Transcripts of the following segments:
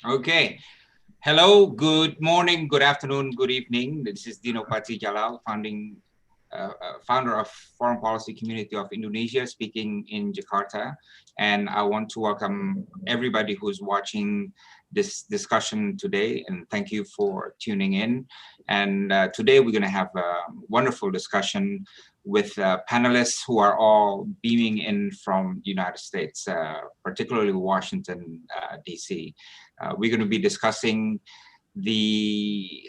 Okay. Hello, good morning, good afternoon, good evening. This is Dino Patsi Jalal, founder of Foreign Policy Community of Indonesia, speaking in Jakarta. And I want to welcome everybody who's watching this discussion today. And thank you for tuning in. And today we're going to have a wonderful discussion with panelists who are all beaming in from the United States, particularly Washington, D.C. We're going to be discussing the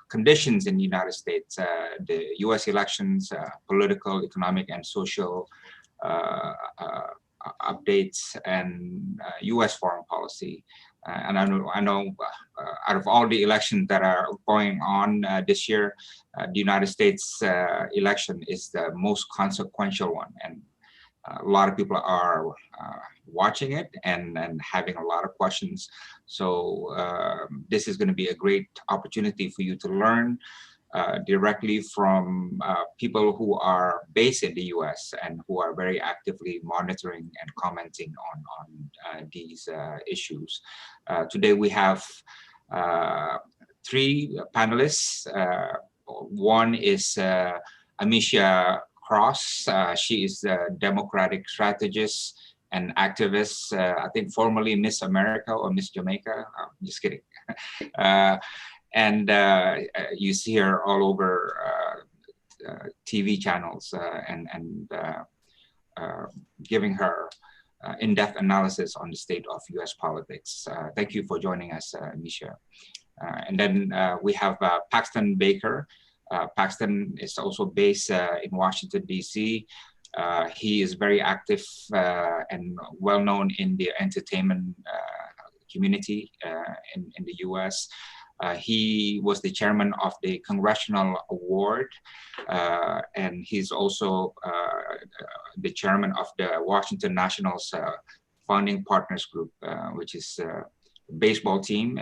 conditions in the United States, the U.S. elections, political, economic, and social updates, and U.S. foreign policy. And I know out of all the elections that are going on this year, the United States election is the most consequential one. And a lot of people are watching it and having a lot of questions. So this is going to be a great opportunity for you to learn directly from people who are based in the US and who are very actively monitoring and commenting on these issues. Today we have three panelists. One is Amisha Cross. She is a Democratic strategist and activist, I think formerly Miss America or Miss Jamaica. Just kidding. uh, and you see her all over TV channels giving her in-depth analysis on the state of U.S. politics. Thank you for joining us, Misha. And then we have Paxton Baker. Paxton is also based in Washington, D.C. He is very active and well-known in the entertainment community in the U.S. He was the chairman of the Congressional Award, and he's also the chairman of the Washington Nationals Founding Partners Group, which is a baseball team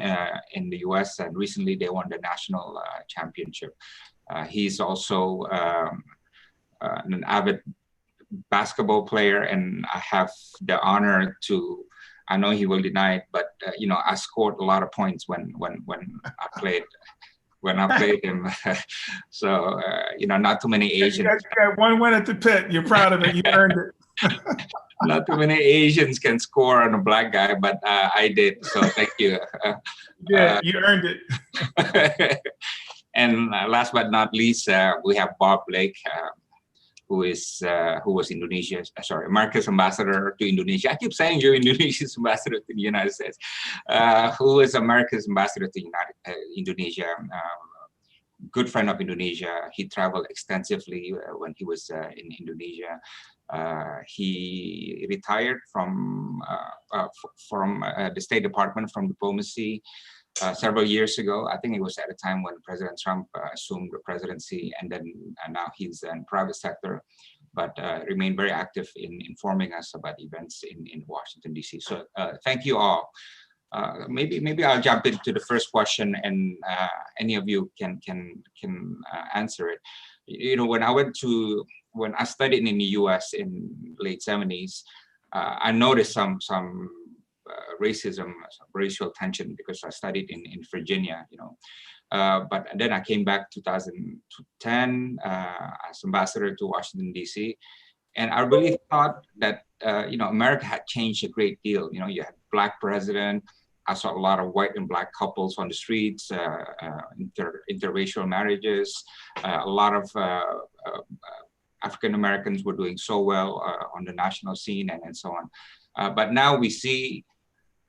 in the US, and recently they won the national championship. He's also an avid basketball player, and I have the honor to, I know he will deny it, but I scored a lot of points when I played him. So not too many Asians. You got one win at the pit. You're proud of it. You earned it. Not too many Asians can score on a black guy, but I did. So thank you. Yeah, you earned it. And last but not least, we have Bob Blake, who was America's ambassador to Indonesia. I keep saying you're Indonesia's ambassador to the United States. Who is America's ambassador to Indonesia? Good friend of Indonesia. He traveled extensively when he was in Indonesia. He retired from the State Department, from diplomacy, several years ago. I think it was at a time when President Trump assumed the presidency, and now he's in private sector, but remained very active in informing us about events in Washington, D.C. So thank you all. Maybe I'll jump into the first question, and any of you can answer it. When I studied in the U.S. in late 70s, I noticed some racism, racial tension, because I studied in Virginia, but then I came back 2010 as ambassador to Washington, D.C. And I really thought that, America had changed a great deal. You had Black president. I saw a lot of white and Black couples on the streets, interracial marriages. A lot of African Americans were doing so well on the national scene and so on. But now we see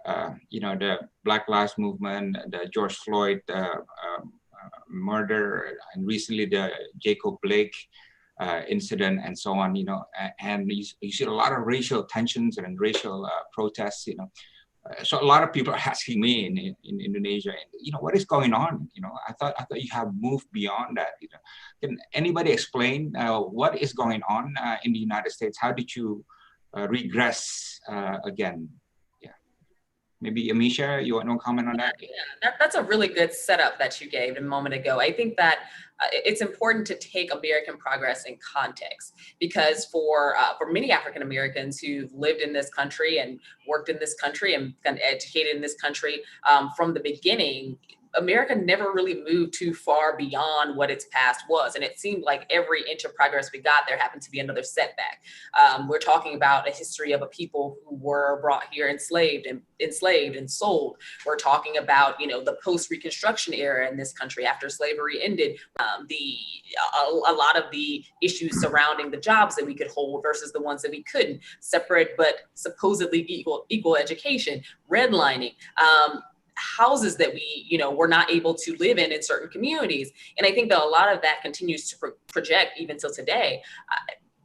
the Black Lives Movement, the George Floyd murder, and recently the Jacob Blake incident, and so on. And you see a lot of racial tensions and racial protests. So a lot of people are asking me in Indonesia, what is going on? I thought you have moved beyond that. Can anybody explain what is going on in the United States? How did you regress again? Maybe Amisha, you want to comment on that? Yeah, that's a really good setup that you gave a moment ago. I think that it's important to take American progress in context, because for many African Americans who've lived in this country and worked in this country and been educated in this country from the beginning, America never really moved too far beyond what its past was. And it seemed like every inch of progress we got, there happened to be another setback. We're talking about a history of a people who were brought here enslaved and sold. We're talking about, the post-Reconstruction era in this country after slavery ended, a lot of the issues surrounding the jobs that we could hold versus the ones that we couldn't, separate but supposedly equal education, redlining, houses that we, were not able to live in certain communities. And I think that a lot of that continues to project even till today.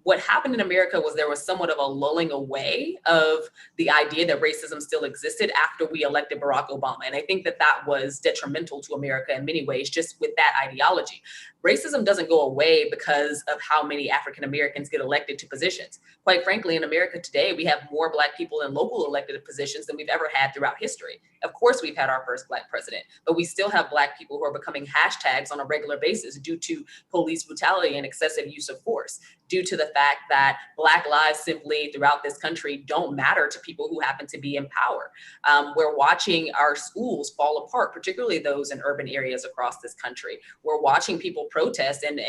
What happened in America was there was somewhat of a lulling away of the idea that racism still existed after we elected Barack Obama. And I think that that was detrimental to America in many ways, just with that ideology. Racism doesn't go away because of how many African Americans get elected to positions. Quite frankly, in America today, we have more Black people in local elected positions than we've ever had throughout history. Of course, we've had our first Black president, but we still have Black people who are becoming hashtags on a regular basis due to police brutality and excessive use of force, due to the fact that Black lives simply throughout this country don't matter to people who happen to be in power. We're watching our schools fall apart, particularly those in urban areas across this country. We're watching people protest, and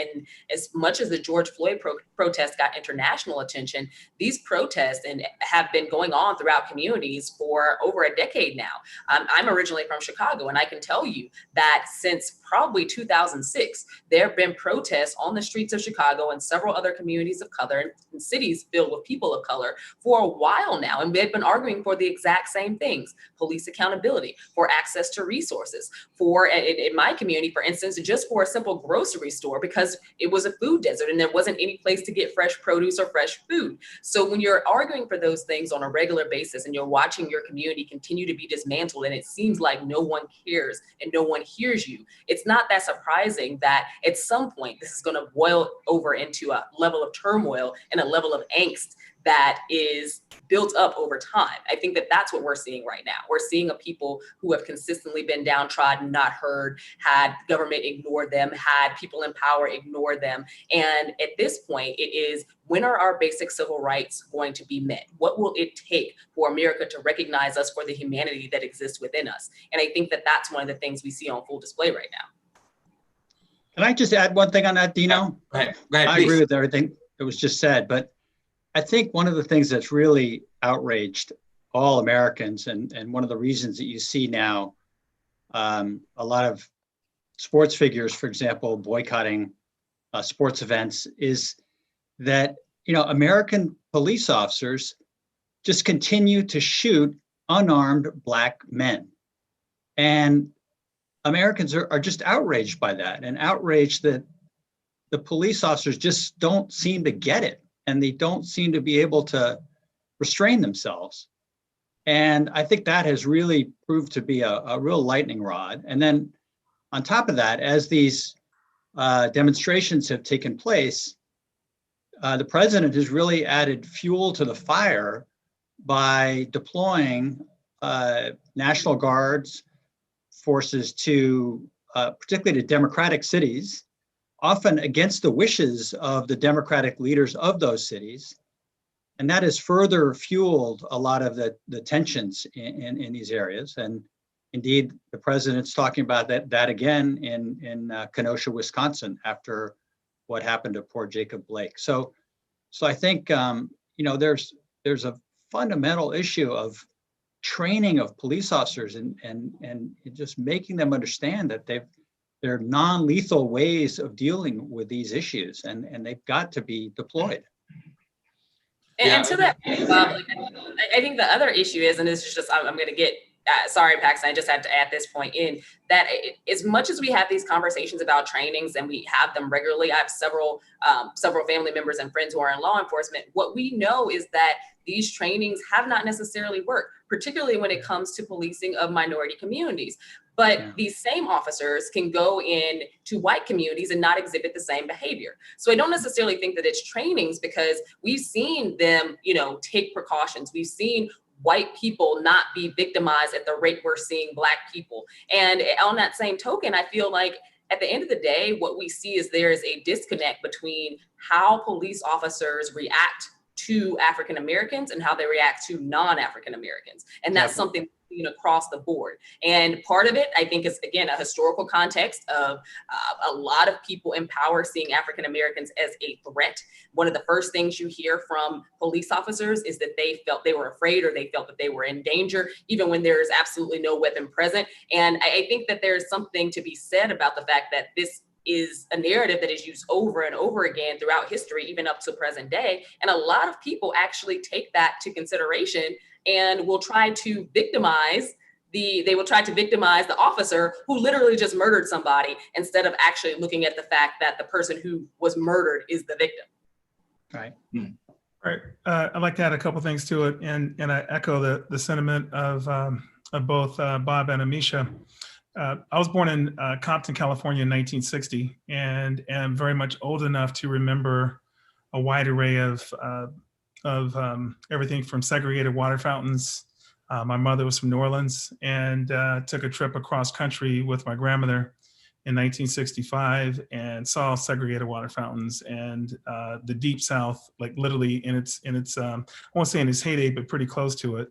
as much as the George Floyd protest got international attention, these protests have been going on throughout communities for over a decade now. I'm originally from Chicago, and I can tell you that since probably 2006, there have been protests on the streets of Chicago and several other communities of color and cities filled with people of color for a while now. And they've been arguing for the exact same things: police accountability, for access to resources, for, in my community, for instance, just for a simple grocery store, because it was a food desert and there wasn't any place to get fresh produce or fresh food. So when you're arguing for those things on a regular basis and you're watching your community continue to be dismantled and it seems like no one cares and no one hears you, it's not that surprising that at some point this is going to boil over into a level of turmoil and a level of angst that is built up over time. I think that that's what we're seeing right now. We're seeing a people who have consistently been downtrodden, not heard, had government ignore them, had people in power ignore them. And at this point, it is, when are our basic civil rights going to be met? What will it take for America to recognize us for the humanity that exists within us? And I think that that's one of the things we see on full display right now. Can I just add one thing on that, Dino? Go ahead, I agree with everything that was just said, but I think one of the things that's really outraged all Americans, and one of the reasons that you see now a lot of sports figures, for example, boycotting sports events, is that, American police officers just continue to shoot unarmed Black men. And Americans are just outraged by that, and outraged that the police officers just don't seem to get it, and they don't seem to be able to restrain themselves. And I think that has really proved to be a real lightning rod. And then on top of that, as these demonstrations have taken place, the president has really added fuel to the fire by deploying National Guards forces to, particularly to Democratic cities, often against the wishes of the Democratic leaders of those cities. And that has further fueled a lot of the tensions in these areas. And indeed, the president's talking about that again in Kenosha, Wisconsin, after what happened to poor Jacob Blake. So I think there's a fundamental issue of training of police officers and just making them understand that there are non-lethal ways of dealing with these issues, and they've got to be deployed. And to that, I think the other issue is, and this is just, I'm going to get, sorry, Paxton, I just had to add this point in, that as much as we have these conversations about trainings, and we have them regularly, I have several family members and friends who are in law enforcement, what we know is that these trainings have not necessarily worked, particularly when it comes to policing of minority communities. But these same officers can go in to white communities and not exhibit the same behavior. So I don't necessarily think that it's trainings, because we've seen them, take precautions. We've seen white people not be victimized at the rate we're seeing Black people. And on that same token, I feel like at the end of the day, what we see is there is a disconnect between how police officers react to African Americans and how they react to non-African Americans. And that's something across the board. And part of it, I think, is, again, a historical context of a lot of people in power seeing African Americans as a threat. One of the first things you hear from police officers is that they felt they were afraid, or they felt that they were in danger, even when there's absolutely no weapon present. And I think that there's something to be said about the fact that this is a narrative that is used over and over again throughout history, even up to present day. And a lot of people actually take that to consideration and will try to victimize the officer who literally just murdered somebody, instead of actually looking at the fact that the person who was murdered is the victim. Right. Right. I'd like to add a couple things to it, and I echo the sentiment of both Bob and Amisha. I was born in Compton, California in 1960, and am very much old enough to remember a wide array of everything from segregated water fountains. My mother was from New Orleans, and took a trip across country with my grandmother in 1965 and saw segregated water fountains, and the Deep South, like literally in its I won't say in its heyday, but pretty close to it.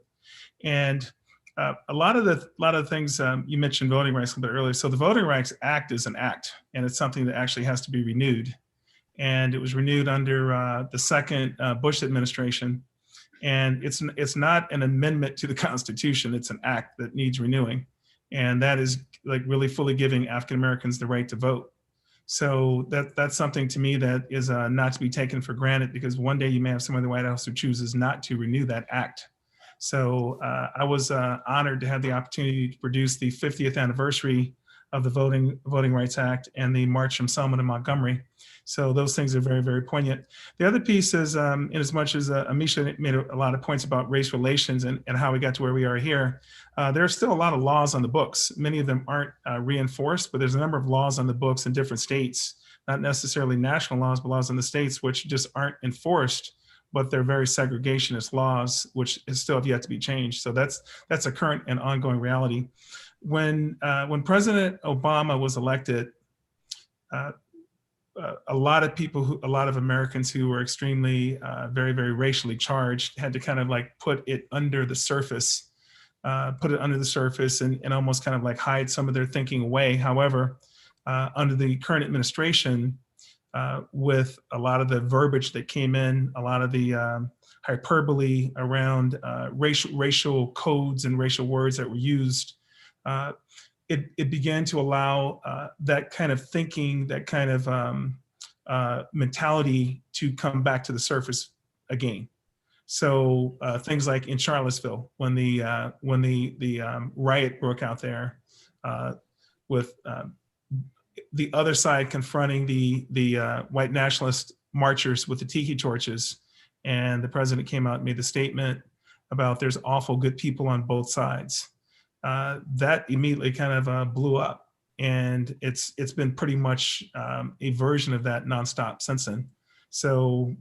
And a lot of the things you mentioned voting rights a little bit earlier. So the Voting Rights Act is an act, and it's something that actually has to be renewed. And it was renewed under the second Bush administration. And it's not an amendment to the Constitution. It's an act that needs renewing. And that is like really fully giving African Americans the right to vote. So that's something to me that is not to be taken for granted, because one day you may have someone in the White House who chooses not to renew that act. So I was honored to have the opportunity to produce the 50th anniversary of the Voting Rights Act and the March from Selma to Montgomery. So those things are very, very poignant. The other piece is, in as much as Amisha made a lot of points about race relations and how we got to where we are here, there are still a lot of laws on the books. Many of them aren't reinforced, but there's a number of laws on the books in different states, not necessarily national laws, but laws in the states which just aren't enforced, but they're very segregationist laws, which still have yet to be changed. So that's a current and ongoing reality. When President Obama was elected, a lot of Americans who were extremely, very, very racially charged had to kind of like put it under the surface and almost kind of like hide some of their thinking away. However, under the current administration, with a lot of the verbiage that came in, a lot of the hyperbole around racial codes and racial words that were used, it began to allow that kind of thinking, that kind of mentality to come back to the surface again. So things like in Charlottesville, when the riot broke out there, with the other side confronting the white nationalist marchers with the tiki torches, and the president came out and made the statement about there's awful good people on both sides. That immediately kind of blew up, and it's been pretty much a version of that nonstop since then. So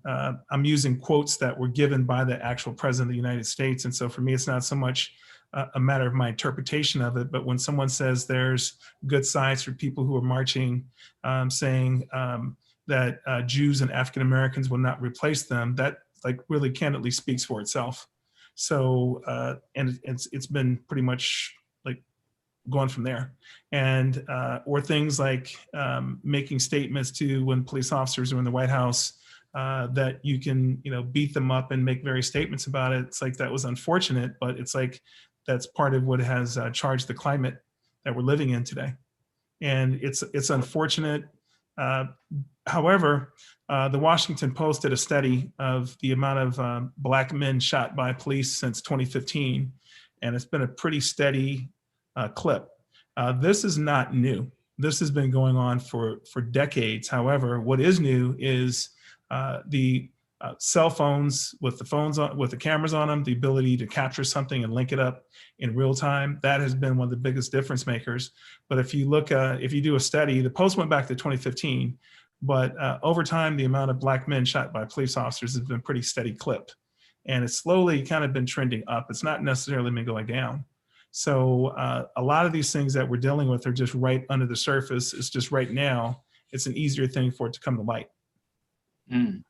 I'm using quotes that were given by the actual president of the United States, and so for me, it's not so much a matter of my interpretation of it, but when someone says there's good sides for people who are marching, saying that Jews and African Americans will not replace them, that like really candidly speaks for itself. So, and it's been pretty much like going from there. And, or things like making statements to when police officers are in the White House, that you can, beat them up and make various statements about it. It's like, that was unfortunate, but it's like, that's part of what has charged the climate that we're living in today. And it's unfortunate. However, the Washington Post did a study of the amount of Black men shot by police since 2015, and it's been a pretty steady clip. This is not new. This has been going on for decades. However, what is new is the cell phones with the cameras on them, the ability to capture something and link it up in real time. That has been one of the biggest difference makers. But if you look, if you do a study, the Post went back to 2015, but over time, the amount of Black men shot by police officers has been pretty steady clip. And it's slowly kind of been trending up. It's not necessarily been going down. So a lot of these things that we're dealing with are just right under the surface. It's just right now, it's an easier thing for it to come to light.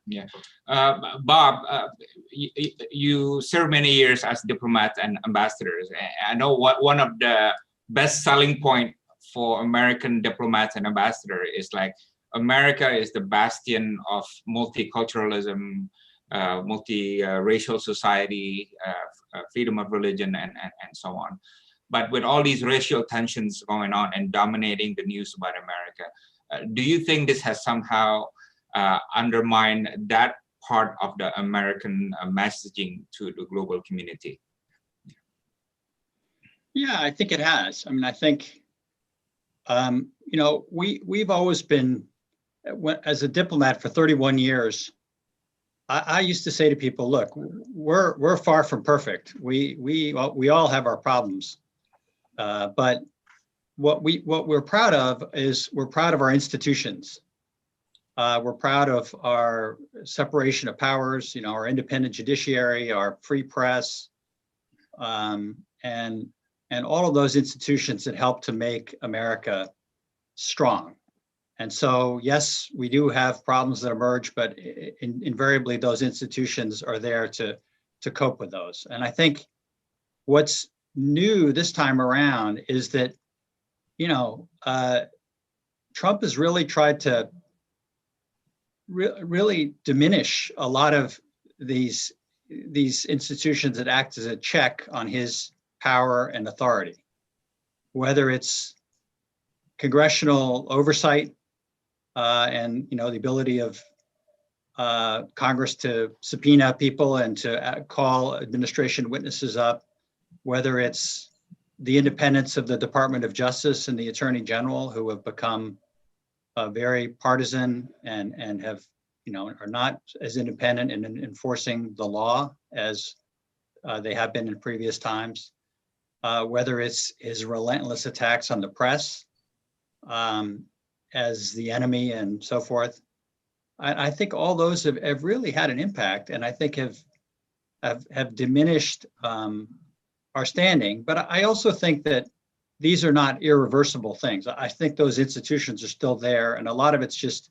Yeah. Bob, you served many years as diplomat and ambassadors. I know one of the best selling point for American diplomats and ambassador is like America is the bastion of multiculturalism, multi-racial society, freedom of religion, and so on. But with all these racial tensions going on and dominating the news about America, do you think this has somehow undermined that part of the American messaging to the global community? Yeah, I think it has. I mean, I think, you know, we've always been, as a diplomat for 31 years, I used to say to people, look, we're far from perfect. We all have our problems, but what we're proud of is we're proud of our institutions. We're proud of our separation of powers, you know, our independent judiciary, our free press, and all of those institutions that help to make America strong. And so, yes, we do have problems that emerge, but invariably those institutions are there to cope with those. And I think what's new this time around is that, you know, Trump has really tried to really diminish a lot of these institutions that act as a check on his power and authority, whether it's congressional oversight and, you know, the ability of Congress to subpoena people and to call administration witnesses up, whether it's the independence of the Department of Justice and the Attorney General, who have become very partisan and have, you know, are not as independent in enforcing the law as they have been in previous times, whether it's his relentless attacks on the press as the enemy and so forth. I think all those have really had an impact, and I think have diminished our standing. But I also think that these are not irreversible things. I think those institutions are still there, and a lot of it's just,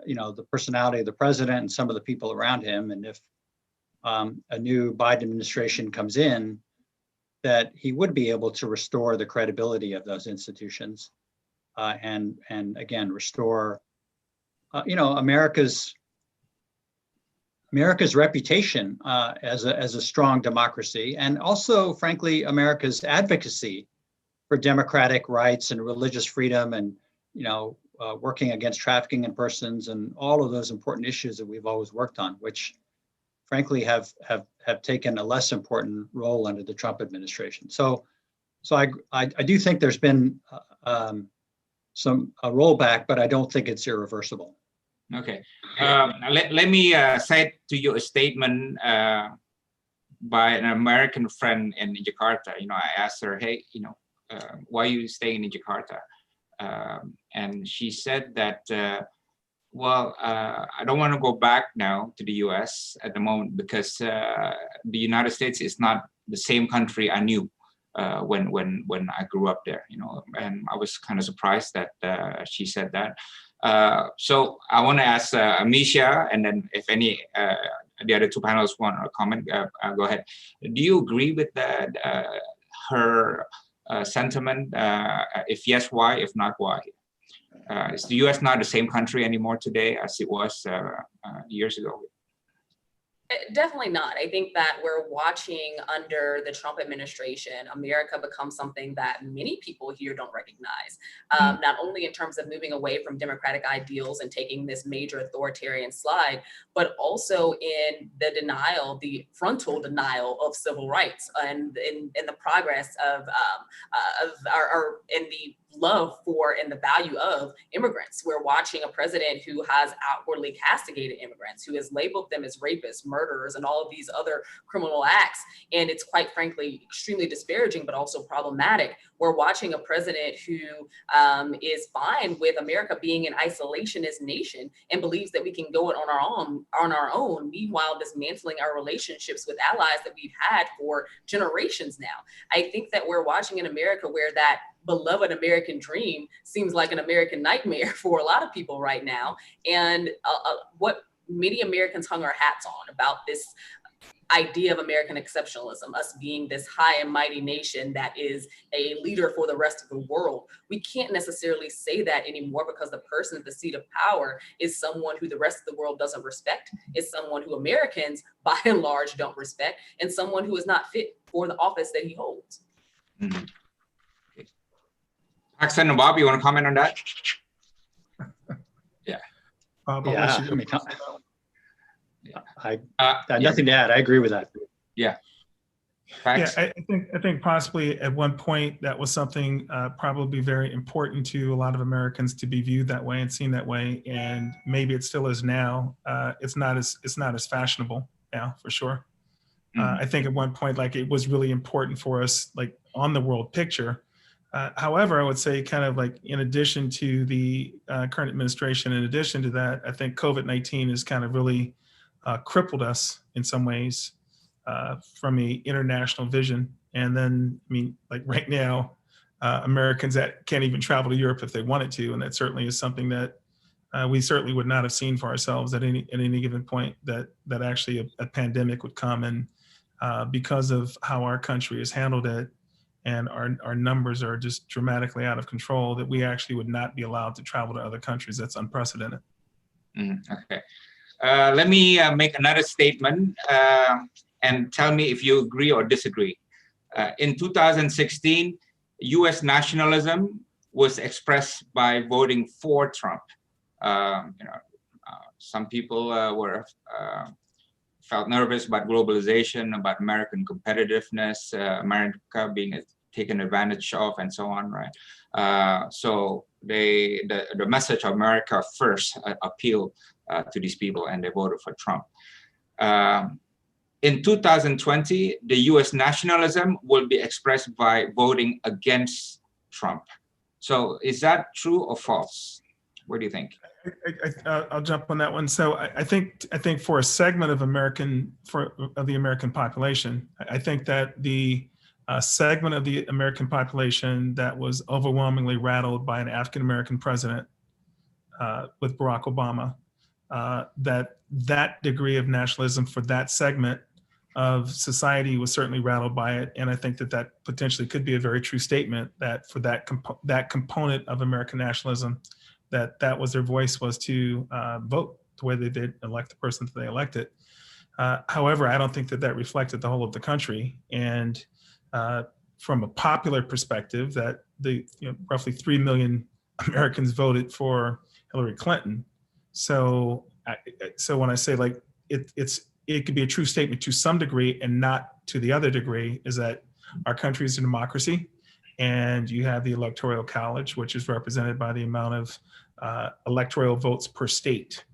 you know, the personality of the president and some of the people around him. And if a new Biden administration comes in, that he would be able to restore the credibility of those institutions and again restore, you know, America's reputation as a strong democracy, and also, frankly, America's advocacy for democratic rights and religious freedom, and, you know, working against trafficking in persons and all of those important issues that we've always worked on, which frankly have taken a less important role under the Trump administration. So I do think there's been a rollback, but I don't think it's irreversible. Okay. Let me say to you a statement by an American friend in Jakarta. You know, I asked her, hey, you know, why are you staying in Jakarta? And she said that, well, I don't want to go back now to the US at the moment because the United States is not the same country I knew when I grew up there, you know, and I was kind of surprised that she said that. So I want to ask Amisha, and then if any the other two panelists want to comment, go ahead. Do you agree with that, her sentiment? If yes, why? If not, why? Is the US not the same country anymore today as it was years ago? Definitely not. I think that we're watching under the Trump administration, America become something that many people here don't recognize, not only in terms of moving away from democratic ideals and taking this major authoritarian slide, but also in the denial, the frontal denial of civil rights, and in the progress of our in the love for and the value of immigrants. We're watching a president who has outwardly castigated immigrants, who has labeled them as rapists, murderers, and all of these other criminal acts. And it's quite frankly extremely disparaging, but also problematic. We're watching a president who is fine with America being an isolationist nation and believes that we can go it on our own, meanwhile dismantling our relationships with allies that we've had for generations now. I think that we're watching an America where that beloved American dream seems like an American nightmare for a lot of people right now. And what many Americans hung our hats on about this idea of American exceptionalism, us being this high and mighty nation that is a leader for the rest of the world. We can't necessarily say that anymore because the person at the seat of power is someone who the rest of the world doesn't respect, is someone who Americans by and large don't respect, and someone who is not fit for the office that he holds. Mm-hmm. Okay. Paxton and Bob, you want to comment on that? Yeah. I have nothing to add. I agree with that. Yeah. Facts. Yeah, I think possibly at one point that was something probably very important to a lot of Americans to be viewed that way and seen that way, and maybe it still is now. It's not as fashionable now, for sure. I think at one point, like, it was really important for us, like, on the world picture. However, I would say, kind of like, in addition to the current administration, in addition to that, I think COVID-19 has kind of really crippled us in some ways from a international vision. And then, I mean, like right now, Americans that can't even travel to Europe if they wanted to, and that certainly is something that we certainly would not have seen for ourselves at any given point, that actually a pandemic would come. And because of how our country has handled it, and our numbers are just dramatically out of control, that we actually would not be allowed to travel to other countries. That's unprecedented. Okay. Let me make another statement and tell me if you agree or disagree. In 2016, US nationalism was expressed by voting for Trump. Some people felt nervous about globalization, about American competitiveness, America being taken advantage of, and so on, right? So the message of America first appealed to these people, and they voted for Trump. In 2020, the US nationalism will be expressed by voting against Trump. So is that true or false? What do you think? I'll jump on that one. So I think for a segment of the American population, I think that the segment of the American population that was overwhelmingly rattled by an African-American president with Barack Obama, that degree of nationalism for that segment of society was certainly rattled by it. And I think that potentially could be a very true statement, that for that component of American nationalism, that was their voice, was to vote the way they did, elect the person that they elected. However, I don't think that reflected the whole of the country. And from a popular perspective, that roughly 3 million Americans voted for Hillary Clinton. So when I say, like, it could be a true statement to some degree and not to the other degree, is that our country is a democracy, and you have the Electoral College, which is represented by the amount of electoral votes per state.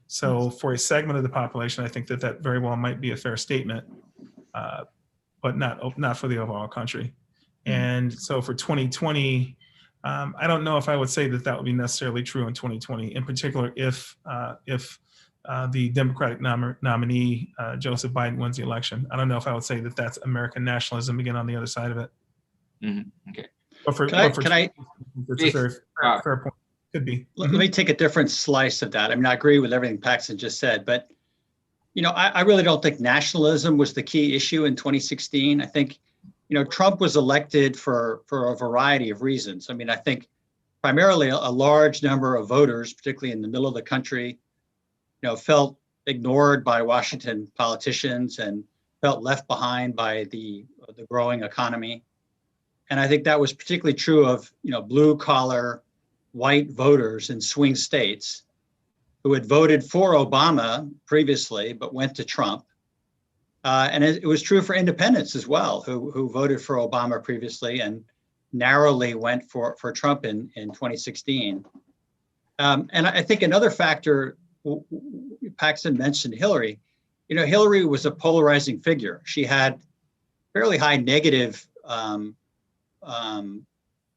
So for a segment of the population, I think that very well might be a fair statement, but not for the overall country. And so for 2020, I don't know if I would say that would be necessarily true in 2020, in particular if the Democratic nominee, Joseph Biden, wins the election. I don't know if I would say that that's American nationalism again on the other side of it. Okay. Can I? It's a fair point. Could be. Let me take a different slice of that. I mean, I agree with everything Paxton just said, but I really don't think nationalism was the key issue in 2016. I think, Trump was elected for a variety of reasons. I mean, I think primarily a large number of voters, particularly in the middle of the country, felt ignored by Washington politicians and felt left behind by the growing economy. And I think that was particularly true of, blue collar white voters in swing states who had voted for Obama previously, but went to Trump. And it was true for independents as well, who voted for Obama previously and narrowly went for Trump in 2016. And I think another factor, Paxton mentioned Hillary. You know, Hillary was a polarizing figure. She had fairly high negative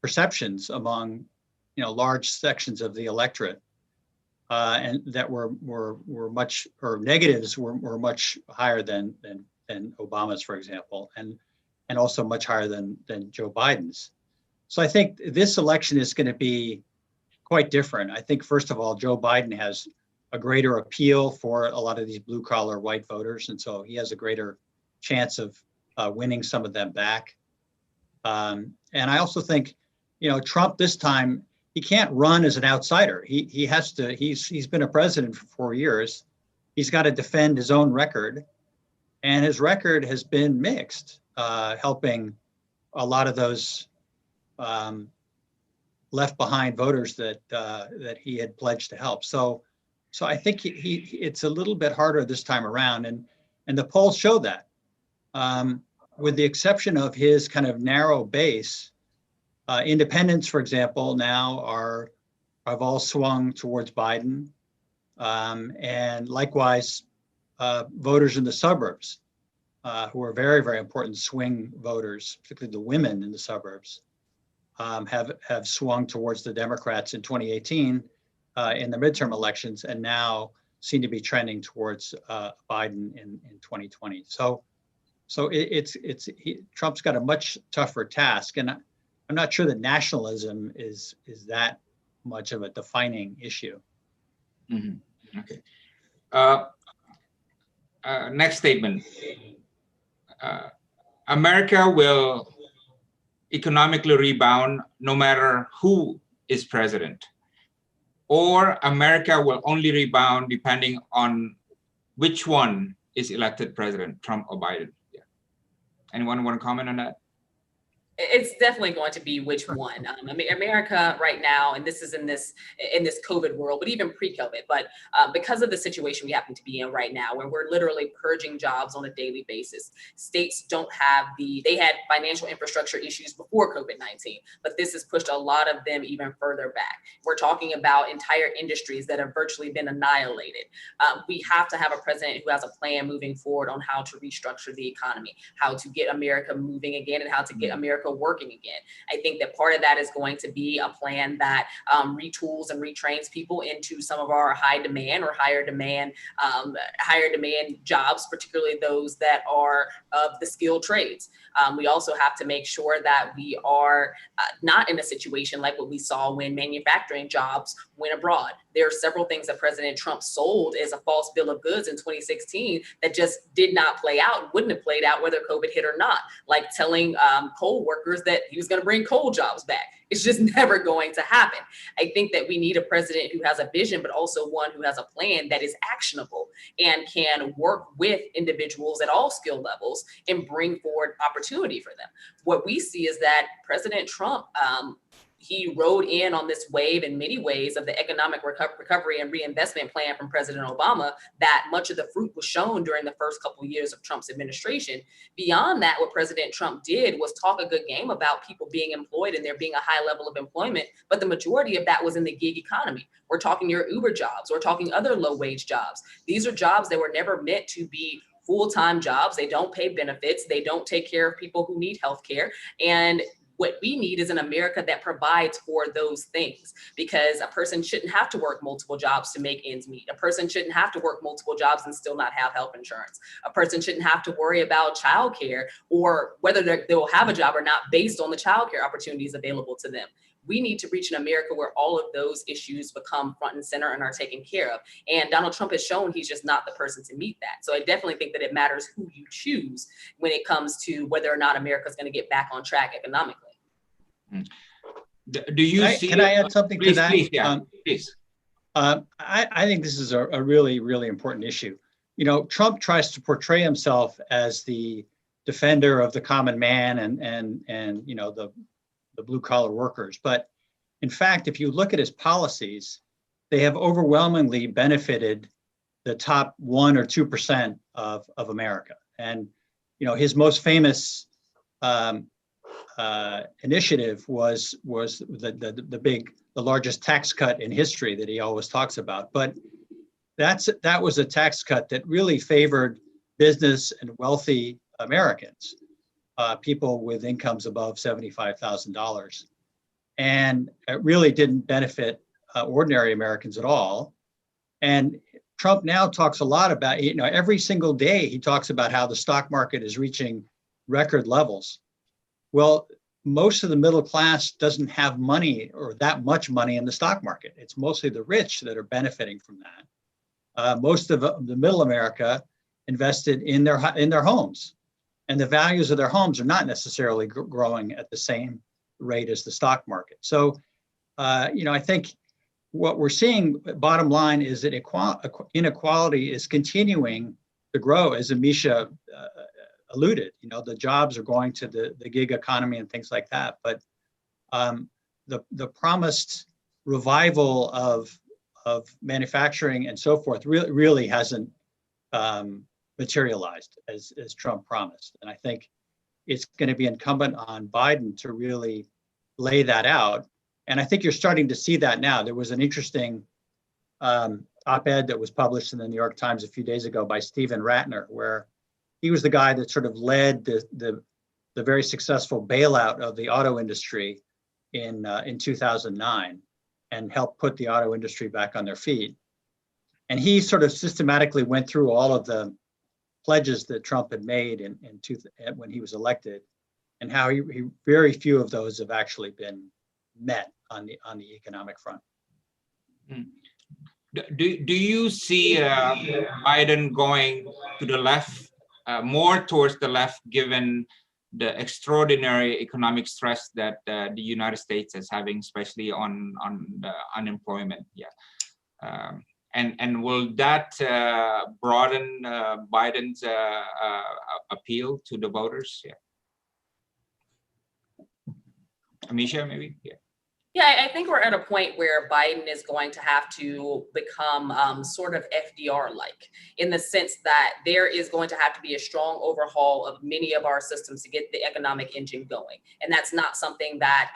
perceptions among, you know, large sections of the electorate, and that were much, or negatives were much higher than Obama's, for example, and also much higher than Joe Biden's. So I think this election is going to be quite different. I think, first of all, Joe Biden has a greater appeal for a lot of these blue collar white voters, and so he has a greater chance of winning some of them back. And I also think, you know, Trump this time, he can't run as an outsider. He has to. He's been a president for 4 years. He's got to defend his own record, and his record has been mixed, helping a lot of those left behind voters that he had pledged to help. So I think it's a little bit harder this time around, and the polls show that. With the exception of his kind of narrow base, independents, for example, now have all swung towards Biden, and likewise, voters in the suburbs, who are very, very important swing voters, particularly the women in the suburbs, have swung towards the Democrats in 2018 in the midterm elections, and now seem to be trending towards Biden in 2020. So Trump's got a much tougher task, and I'm not sure that nationalism is that much of a defining issue. Mm-hmm. Okay. Next statement. America will economically rebound no matter who is president, or America will only rebound depending on which one is elected president, Trump or Biden. Yeah. Anyone want to comment on that? It's definitely going to be which one. I mean, America right now, and this is in this COVID world, but even pre-COVID, but because of the situation we happen to be in right now, where we're literally purging jobs on a daily basis, states don't have they had financial infrastructure issues before COVID-19, but this has pushed a lot of them even further back. We're talking about entire industries that have virtually been annihilated. We have to have a president who has a plan moving forward on how to restructure the economy, how to get America moving again, and how to get America working again. I think that part of that is going to be a plan that retools and retrains people into some of our higher demand jobs, particularly those that are of the skilled trades. We also have to make sure that we are not in a situation like what we saw when manufacturing jobs went abroad. There are several things that President Trump sold as a false bill of goods in 2016 that just did not play out and wouldn't have played out whether COVID hit or not, like telling coal workers that he was going to bring coal jobs back. It's just never going to happen. I think that we need a president who has a vision, but also one who has a plan that is actionable and can work with individuals at all skill levels and bring forward opportunity for them. What we see is that President Trump, he rode in on this wave in many ways of the economic recovery and reinvestment plan from President Obama, that much of the fruit was shown during the first couple of years of Trump's administration. Beyond that, what President Trump did was talk a good game about people being employed and there being a high level of employment, but the majority of that was in the gig economy. We're talking your Uber jobs, we're talking other low wage jobs. These are jobs that were never meant to be full-time jobs. They don't pay benefits. They don't take care of people who need health care. And what we need is an America that provides for those things, because a person shouldn't have to work multiple jobs to make ends meet. A person shouldn't have to work multiple jobs and still not have health insurance. A person shouldn't have to worry about childcare or whether they will have a job or not based on the childcare opportunities available to them. We need to reach an America where all of those issues become front and center and are taken care of. And Donald Trump has shown he's just not the person to meet that. So I definitely think that it matters who you choose when it comes to whether or not America's going to get back on track economically. Do you see? Can I add something to that? Please, yeah, please. I think this is a really, really important issue. You know, Trump tries to portray himself as the defender of the common man and you know, the blue collar workers. But in fact, if you look at his policies, they have overwhelmingly benefited the top 1 or 2% of America. And, you know, his most famous initiative was the largest tax cut in history that he always talks about. But that was a tax cut that really favored business and wealthy Americans, people with incomes above $75,000, and it really didn't benefit ordinary Americans at all. And Trump now talks a lot about, every single day he talks about how the stock market is reaching record levels. Well, most of the middle class doesn't have money or that much money in the stock market. It's mostly the rich that are benefiting from that. Most of the middle America invested in their homes, and the values of their homes are not necessarily growing at the same rate as the stock market. So, I think what we're seeing, bottom line, is that inequality is continuing to grow, as Amisha alluded. The jobs are going to the gig economy and things like that. But the promised revival of manufacturing and so forth really hasn't materialized as Trump promised. And I think it's going to be incumbent on Biden to really lay that out. And I think you're starting to see that now. There was an interesting op-ed that was published in the New York Times a few days ago by Stephen Ratner, where he was the guy that sort of led the very successful bailout of the auto industry in 2009 and helped put the auto industry back on their feet. And he sort of systematically went through all of the pledges that Trump had made when he was elected, and how he very few of those have actually been met on the economic front. Do you see Biden going to the left, more towards the left, given the extraordinary economic stress that the United States is having, especially on the unemployment? Yeah. And will that broaden Biden's appeal to the voters? Yeah. Amisha, maybe? Yeah. Yeah, I think we're at a point where Biden is going to have to become sort of FDR-like, in the sense that there is going to have to be a strong overhaul of many of our systems to get the economic engine going. And that's not something that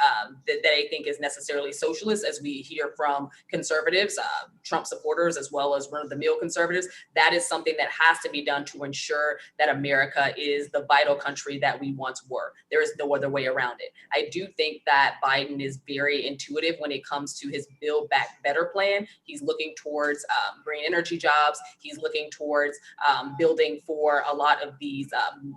that I think is necessarily socialist, as we hear from conservatives, Trump supporters, as well as run-of-the-mill conservatives. That is something that has to be done to ensure that America is the vital country that we once were. There is no other way around it. I do think that Biden is very intuitive when it comes to his Build Back Better plan. He's looking towards green energy jobs. He's looking towards building for a lot of these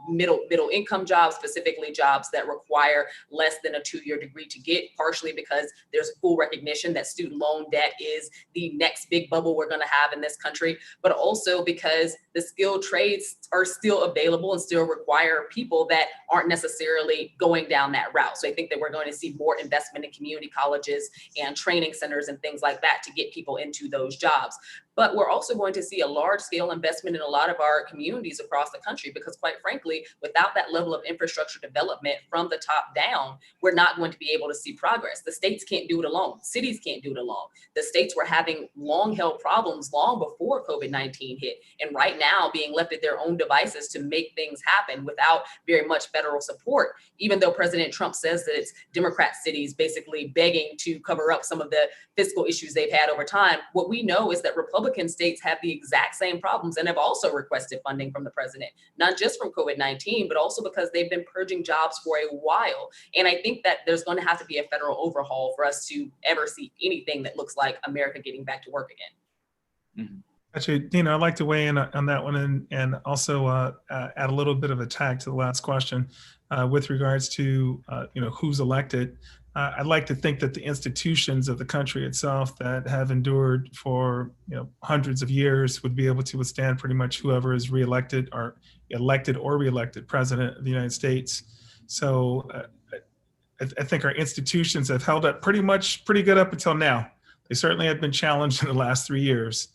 middle income jobs, specifically jobs that require less than a 2-year degree to get, partially because there's full recognition that student loan debt is the next big bubble we're going to have in this country, but also because the skilled trades are still available and still require people that aren't necessarily going down that route. So I think that we're going to see more investment in community colleges and training centers and things like that to get people into those jobs. But we're also going to see a large scale investment in a lot of our communities across the country, because quite frankly, without that level of infrastructure development from the top down, we're not going to be able to see progress. The states can't do it alone. Cities can't do it alone. The states were having long held problems long before COVID-19 hit, and right now being left at their own devices to make things happen without very much federal support, even though President Trump says that it's Democrat cities basically begging to cover up some of the fiscal issues they've had over time. What we know is that Republican states have the exact same problems and have also requested funding from the president, not just from COVID-19, but also because they've been purging jobs for a while. And I think that there's going to have to be a federal overhaul for us to ever see anything that looks like America getting back to work again. Mm-hmm. Actually, Dina, I'd like to weigh in on that one and also add a little bit of a tag to the last question with regards to who's elected. I'd like to think that the institutions of the country itself that have endured for hundreds of years would be able to withstand pretty much whoever is reelected or elected or reelected president of the United States. So I think our institutions have held up pretty good up until now. They certainly have been challenged in the last 3 years,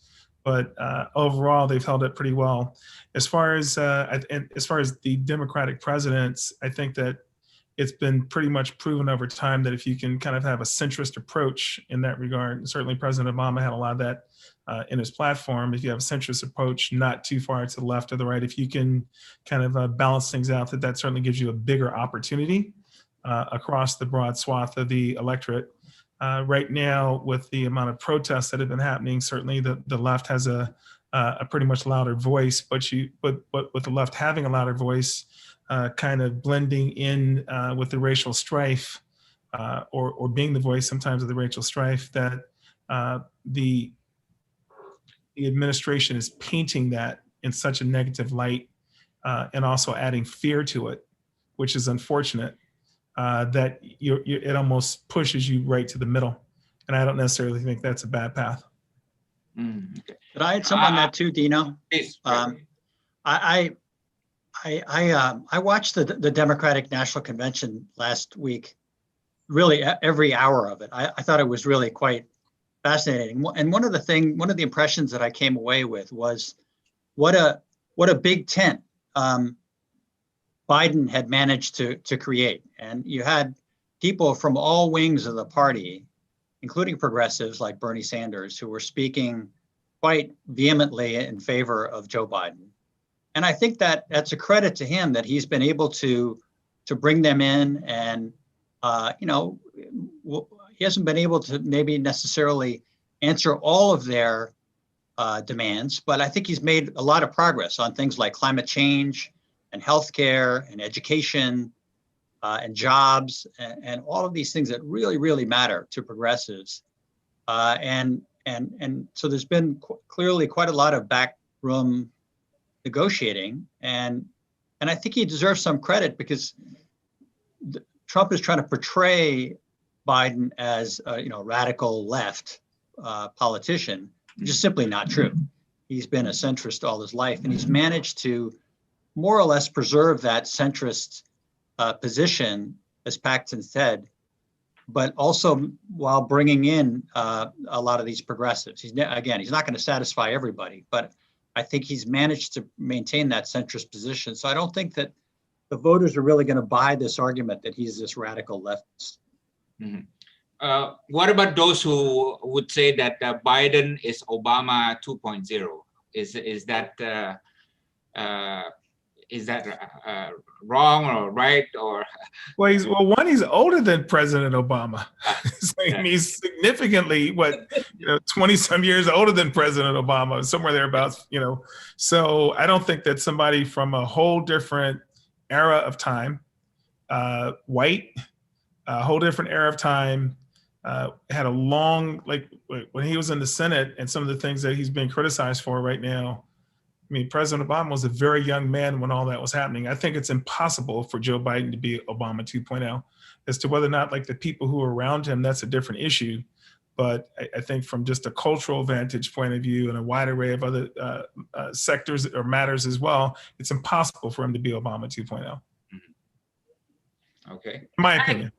but overall they've held up pretty well. As far as the Democratic presidents, I think that it's been pretty much proven over time that if you can kind of have a centrist approach in that regard, certainly President Obama had a lot of that in his platform. If you have a centrist approach, not too far to the left or the right, if you can kind of balance things out, that certainly gives you a bigger opportunity across the broad swath of the electorate. Right now, with the amount of protests that have been happening, certainly the left has a pretty much louder voice, but with the left having a louder voice, kind of blending in with the racial strife, or being the voice sometimes of the racial strife, that the administration is painting that in such a negative light, and also adding fear to it, which is unfortunate. That it almost pushes you right to the middle, and I don't necessarily think that's a bad path. Okay. Could I add something on that too, Dino? Please. I watched the Democratic National Convention last week, really every hour of it. I thought it was really quite fascinating. And one of the impressions that I came away with was what a big tent Biden had managed to create. And you had people from all wings of the party, including progressives like Bernie Sanders, who were speaking quite vehemently in favor of Joe Biden. And I think that that's a credit to him that he's been able to bring them in, and he hasn't been able to maybe necessarily answer all of their demands, but I think he's made a lot of progress on things like climate change and healthcare and education and jobs and all of these things that really, really matter to progressives. And so there's been clearly quite a lot of backroom negotiating, and I think he deserves some credit, because Trump is trying to portray Biden as a radical left politician, which is simply not true. He's been a centrist all his life, and he's managed to more or less preserve that centrist position, as Paxton said, but also while bringing in a lot of these progressives. He's not going to satisfy everybody, but I think he's managed to maintain that centrist position. So I don't think that the voters are really going to buy this argument that he's this radical leftist. Mm-hmm. What about those who would say that Biden is Obama 2.0? Is that wrong or right? Or well, he's older than President Obama. He's significantly 20 some years older than President Obama, somewhere thereabouts. So I don't think that somebody from a whole different era of time, white, a whole different era of time, had a long, when he was in the Senate and some of the things that he's being criticized for right now. I mean, President Obama was a very young man when all that was happening. I think it's impossible for Joe Biden to be Obama 2.0. As to whether or not the people who are around him, that's a different issue. But I think from just a cultural vantage point of view and a wide array of other sectors or matters as well, it's impossible for him to be Obama 2.0. Mm-hmm. Okay. In my opinion.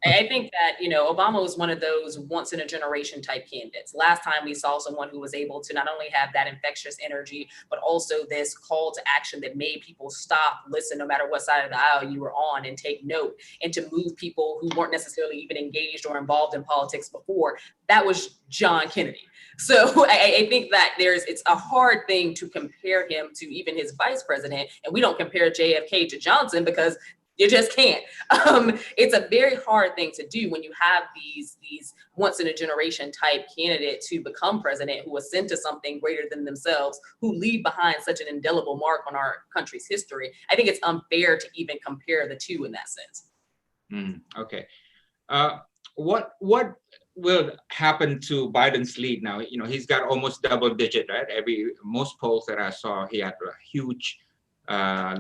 I think that, Obama was one of those once in a generation type candidates. Last time we saw someone who was able to not only have that infectious energy, but also this call to action that made people stop, listen, no matter what side of the aisle you were on, and take note, and to move people who weren't necessarily even engaged or involved in politics before. That was John Kennedy. So I think that it's a hard thing to compare him to even his vice president. And we don't compare JFK to Johnson because you just can't. It's a very hard thing to do when you have these once in a generation type candidate to become president who ascend to something greater than themselves, who leave behind such an indelible mark on our country's history. I think it's unfair to even compare the two in that sense. Okay. What will happen to Biden's lead now? He's got almost double digit, right? Most polls that I saw, he had a huge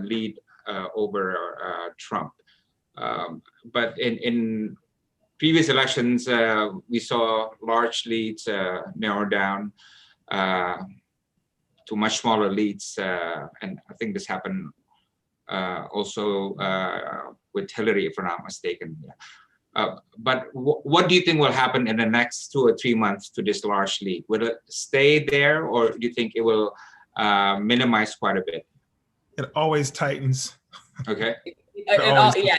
lead over Trump. But in previous elections, we saw large leads narrow down to much smaller leads. And I think this happened also with Hillary, if I'm not mistaken. But what do you think will happen in the next 2 or 3 months to this large lead? Will it stay there, or do you think it will minimize quite a bit? It always tightens. Okay. Yeah.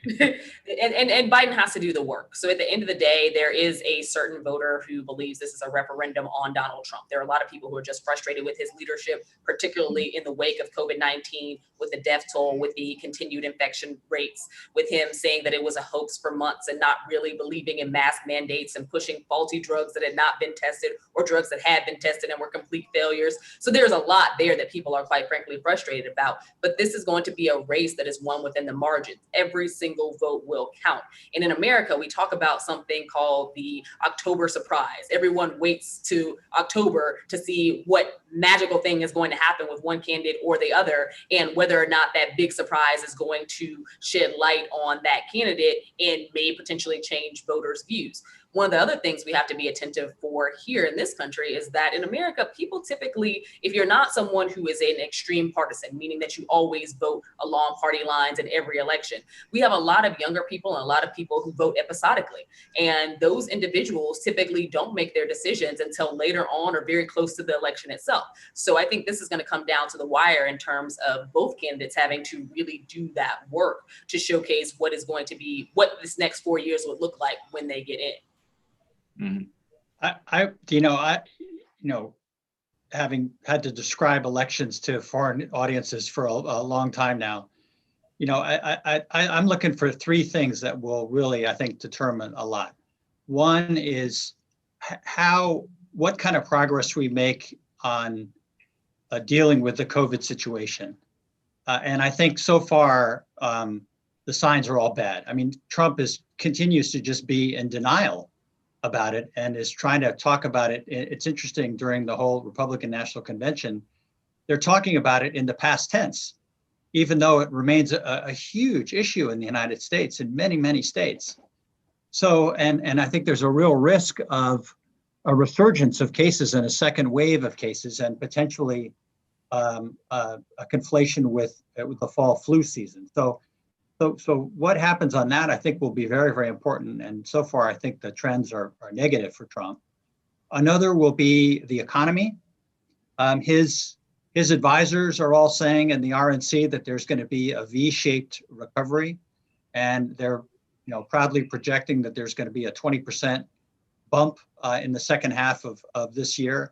and Biden has to do the work. So at the end of the day, there is a certain voter who believes this is a referendum on Donald Trump. There are a lot of people who are just frustrated with his leadership, particularly in the wake of COVID-19, with the death toll, with the continued infection rates, with him saying that it was a hoax for months and not really believing in mask mandates and pushing faulty drugs that had not been tested or drugs that had been tested and were complete failures. So there's a lot there that people are quite frankly frustrated about. But this is going to be a race that is won within the margins. Every single vote will count. And in America, we talk about something called the October surprise. Everyone waits to October to see what magical thing is going to happen with one candidate or the other, and whether or not that big surprise is going to shed light on that candidate and may potentially change voters' views. One of the other things we have to be attentive for here in this country is that in America, people typically, if you're not someone who is an extreme partisan, meaning that you always vote along party lines in every election, we have a lot of younger people and a lot of people who vote episodically. And those individuals typically don't make their decisions until later on or very close to the election itself. So I think this is going to come down to the wire in terms of both candidates having to really do that work to showcase what is going to be, what this next 4 years would look like when they get in. Having had to describe elections to foreign audiences for a long time now, I'm looking for three things that will really, I think, determine a lot. One is what kind of progress we make on dealing with the COVID situation. And I think so far, the signs are all bad. I mean, Trump continues to just be in denial about it and is trying to talk about it. It's interesting, during the whole Republican National Convention, they're talking about it in the past tense, even though it remains a huge issue in the United States, in many, many states. So, and I think there's a real risk of a resurgence of cases and a second wave of cases, and potentially a conflation with the fall flu season. So what happens on that, I think, will be very, very important. And so far, I think the trends are negative for Trump. Another will be the economy. His advisors are all saying in the RNC that there's going to be a V-shaped recovery, and they're proudly projecting that there's going to be a 20% bump in the second half of this year.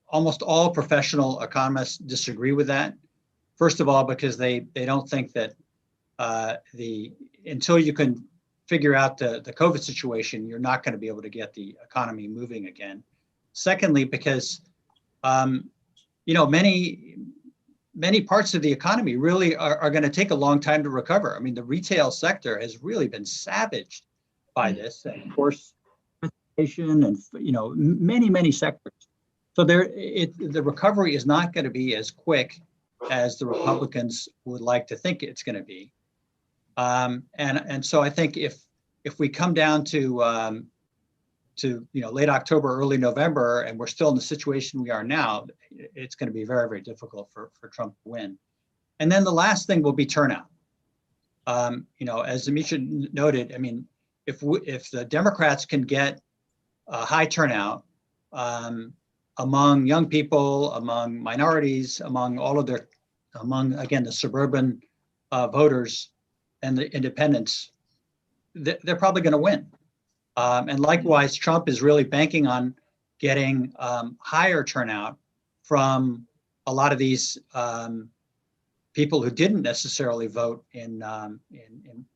Almost all professional economists disagree with that. First of all, because they don't think that until you can figure out the COVID situation, you're not going to be able to get the economy moving again. Secondly, because many parts of the economy really are going to take a long time to recover. I mean, the retail sector has really been savaged by this, and of course, transportation and many sectors. So the recovery is not going to be as quick as the Republicans would like to think it's going to be. And so I think if we come down to late October, early November, and we're still in the situation we are now, it's going to be very, very difficult for Trump to win. And then the last thing will be turnout. As Amisha noted, I mean, if the Democrats can get a high turnout among young people, among minorities, among the suburban voters and the independents, they're probably going to win. And likewise, Trump is really banking on getting higher turnout from a lot of these people who didn't necessarily vote in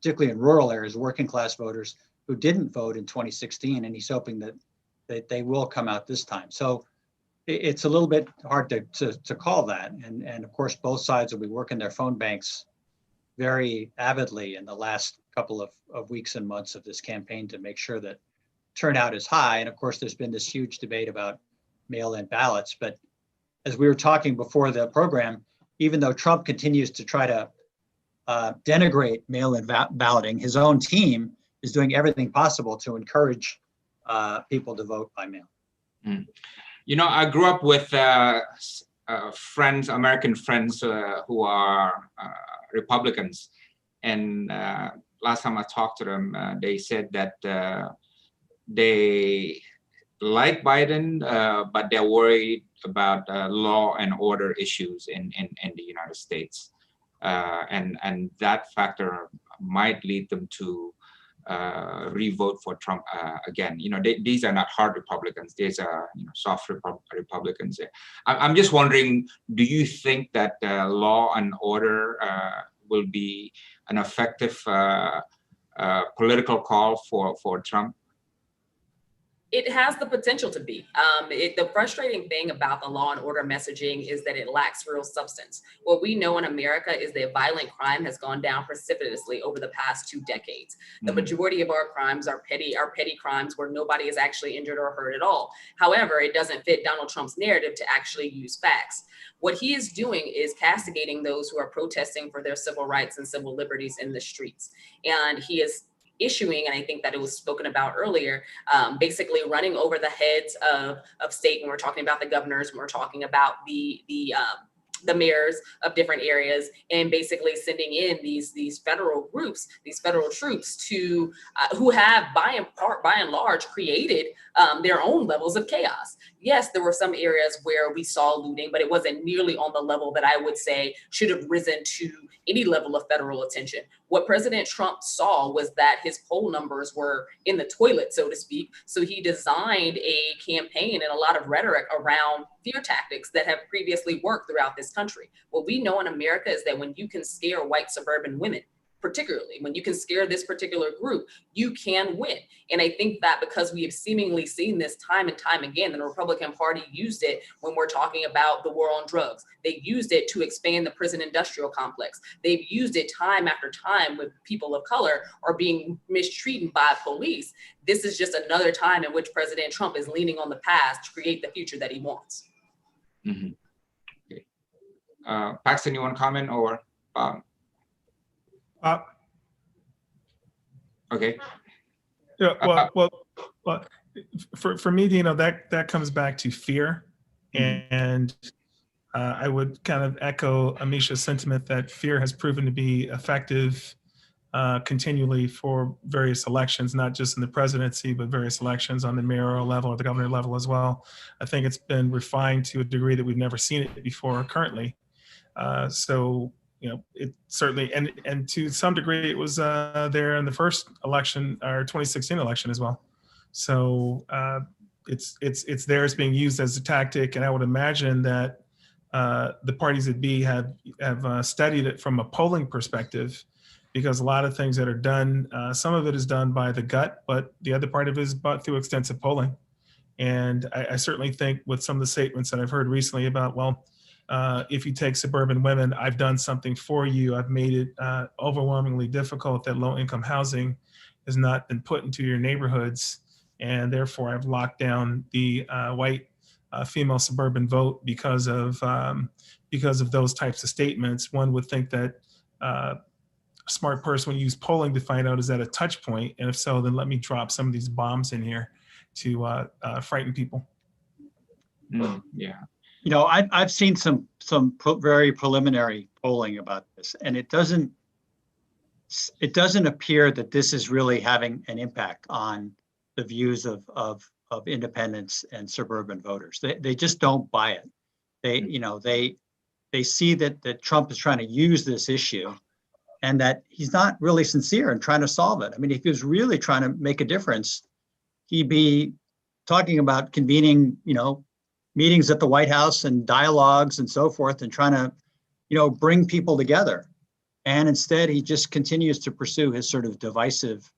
particularly in rural areas, working class voters who didn't vote in 2016, and he's hoping that they will come out this time. So it's a little bit hard to call that, and of course both sides will be working their phone banks very avidly in the last couple of weeks and months of this campaign to make sure that turnout is high. And of course, there's been this huge debate about mail-in ballots. But as we were talking before the program, even though Trump continues to try to denigrate mail-in balloting, his own team is doing everything possible to encourage people to vote by mail. Mm. I grew up with friends, American friends who are Republicans. And last time I talked to them, they said that they like Biden, but they're worried about law and order issues in the United States. And that factor might lead them to re-vote for Trump again. These are not hard Republicans; these are soft Republicans. I'm just wondering, do you think that law and order will be an effective political call for Trump? It has the potential to be. The frustrating thing about the law and order messaging is that it lacks real substance. What we know in America is that violent crime has gone down precipitously over the past 2 decades. The majority of our crimes are petty crimes where nobody is actually injured or hurt at all. However, it doesn't fit Donald Trump's narrative to actually use facts. What he is doing is castigating those who are protesting for their civil rights and civil liberties in the streets. And he is issuing, and I think that it was spoken about earlier, basically running over the heads of state when we're talking about the governors, when we're talking about the mayors of different areas, and basically sending in these federal groups, these federal troops to who have by and large created their own levels of chaos. Yes, there were some areas where we saw looting, but it wasn't nearly on the level that I would say should have risen to any level of federal attention. What President Trump saw was that his poll numbers were in the toilet, so to speak. So he designed a campaign and a lot of rhetoric around fear tactics that have previously worked throughout this country. What we know in America is that when you can scare white suburban women, particularly when you can scare this particular group, you can win. And I think that because we have seemingly seen this time and time again, the Republican Party used it when we're talking about the war on drugs. They used it to expand the prison industrial complex. They've used it time after time when people of color are being mistreated by police. This is just another time in which President Trump is leaning on the past to create the future that he wants. Mm-hmm. Okay. Paxton, you want to comment or? Okay. Yeah. Well, for me, that comes back to fear, and I would kind of echo Amisha's sentiment that fear has proven to be effective continually for various elections, not just in the presidency, but various elections on the mayoral level or the governor level as well. I think it's been refined to a degree that we've never seen it before currently. So it certainly, and to some degree, it was there in the first election, or 2016 election as well. So it's there, it's being used as a tactic, and I would imagine that the parties that be have studied it from a polling perspective, because a lot of things that are done, some of it is done by the gut, but the other part of it is through extensive polling. And I certainly think with some of the statements that I've heard recently about, well, if you take suburban women, I've done something for you. I've made it overwhelmingly difficult that low-income housing has not been put into your neighborhoods, and therefore I've locked down the white female suburban vote because of those types of statements. One would think that a smart person would use polling to find out, is that a touch point? And if so, then let me drop some of these bombs in here to frighten people. Yeah. I've seen some very preliminary polling about this, and it doesn't appear that this is really having an impact on the views of independents and suburban voters. They just don't buy it. They see that Trump is trying to use this issue, and that he's not really sincere in trying to solve it. I mean, if he was really trying to make a difference, he'd be talking about convening, meetings at the White House and dialogues and so forth, and trying to, bring people together. And instead, he just continues to pursue his sort of divisive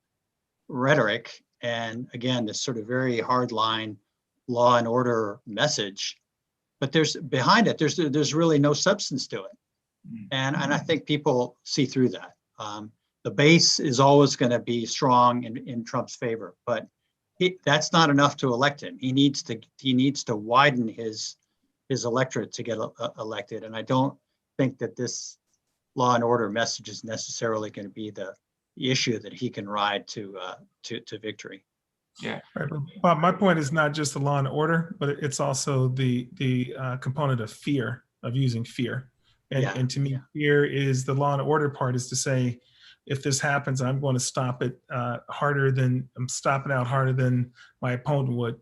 rhetoric. And again, this sort of very hardline law and order message. But behind it, there's really no substance to it. And I think people see through that. The base is always going to be strong in Trump's favor, but that's not enough to elect him. He needs to widen his electorate to get elected. And I don't think that this law and order message is necessarily going to be the issue that he can ride to victory. Yeah. Right. Bob, my point is not just the law and order, but it's also the component of fear, of using fear. And to me, fear is the law and order part, is to say, if this happens, I'm going to stop it harder than my opponent would.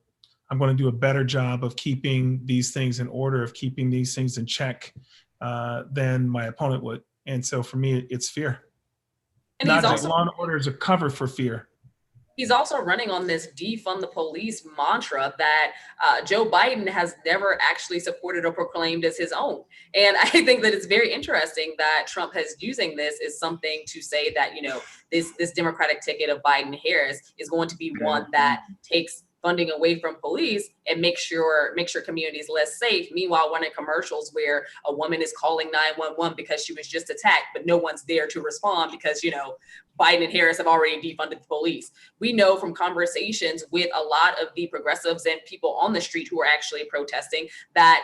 I'm going to do a better job of keeping these things in order, of keeping these things in check than my opponent would. And so for me, it's fear. And Not he's that also law and order is a cover for fear. He's also running on this defund the police mantra that Joe Biden has never actually supported or proclaimed as his own. And I think that it's very interesting that Trump has using this as something to say that, you know, this Democratic ticket of Biden Harris is going to be one that takes funding away from police and make sure communities less safe. Meanwhile, running commercials where a woman is calling 911 because she was just attacked, but no one's there to respond because, you know, Biden and Harris have already defunded the police. We know from conversations with a lot of the progressives and people on the street who are actually protesting that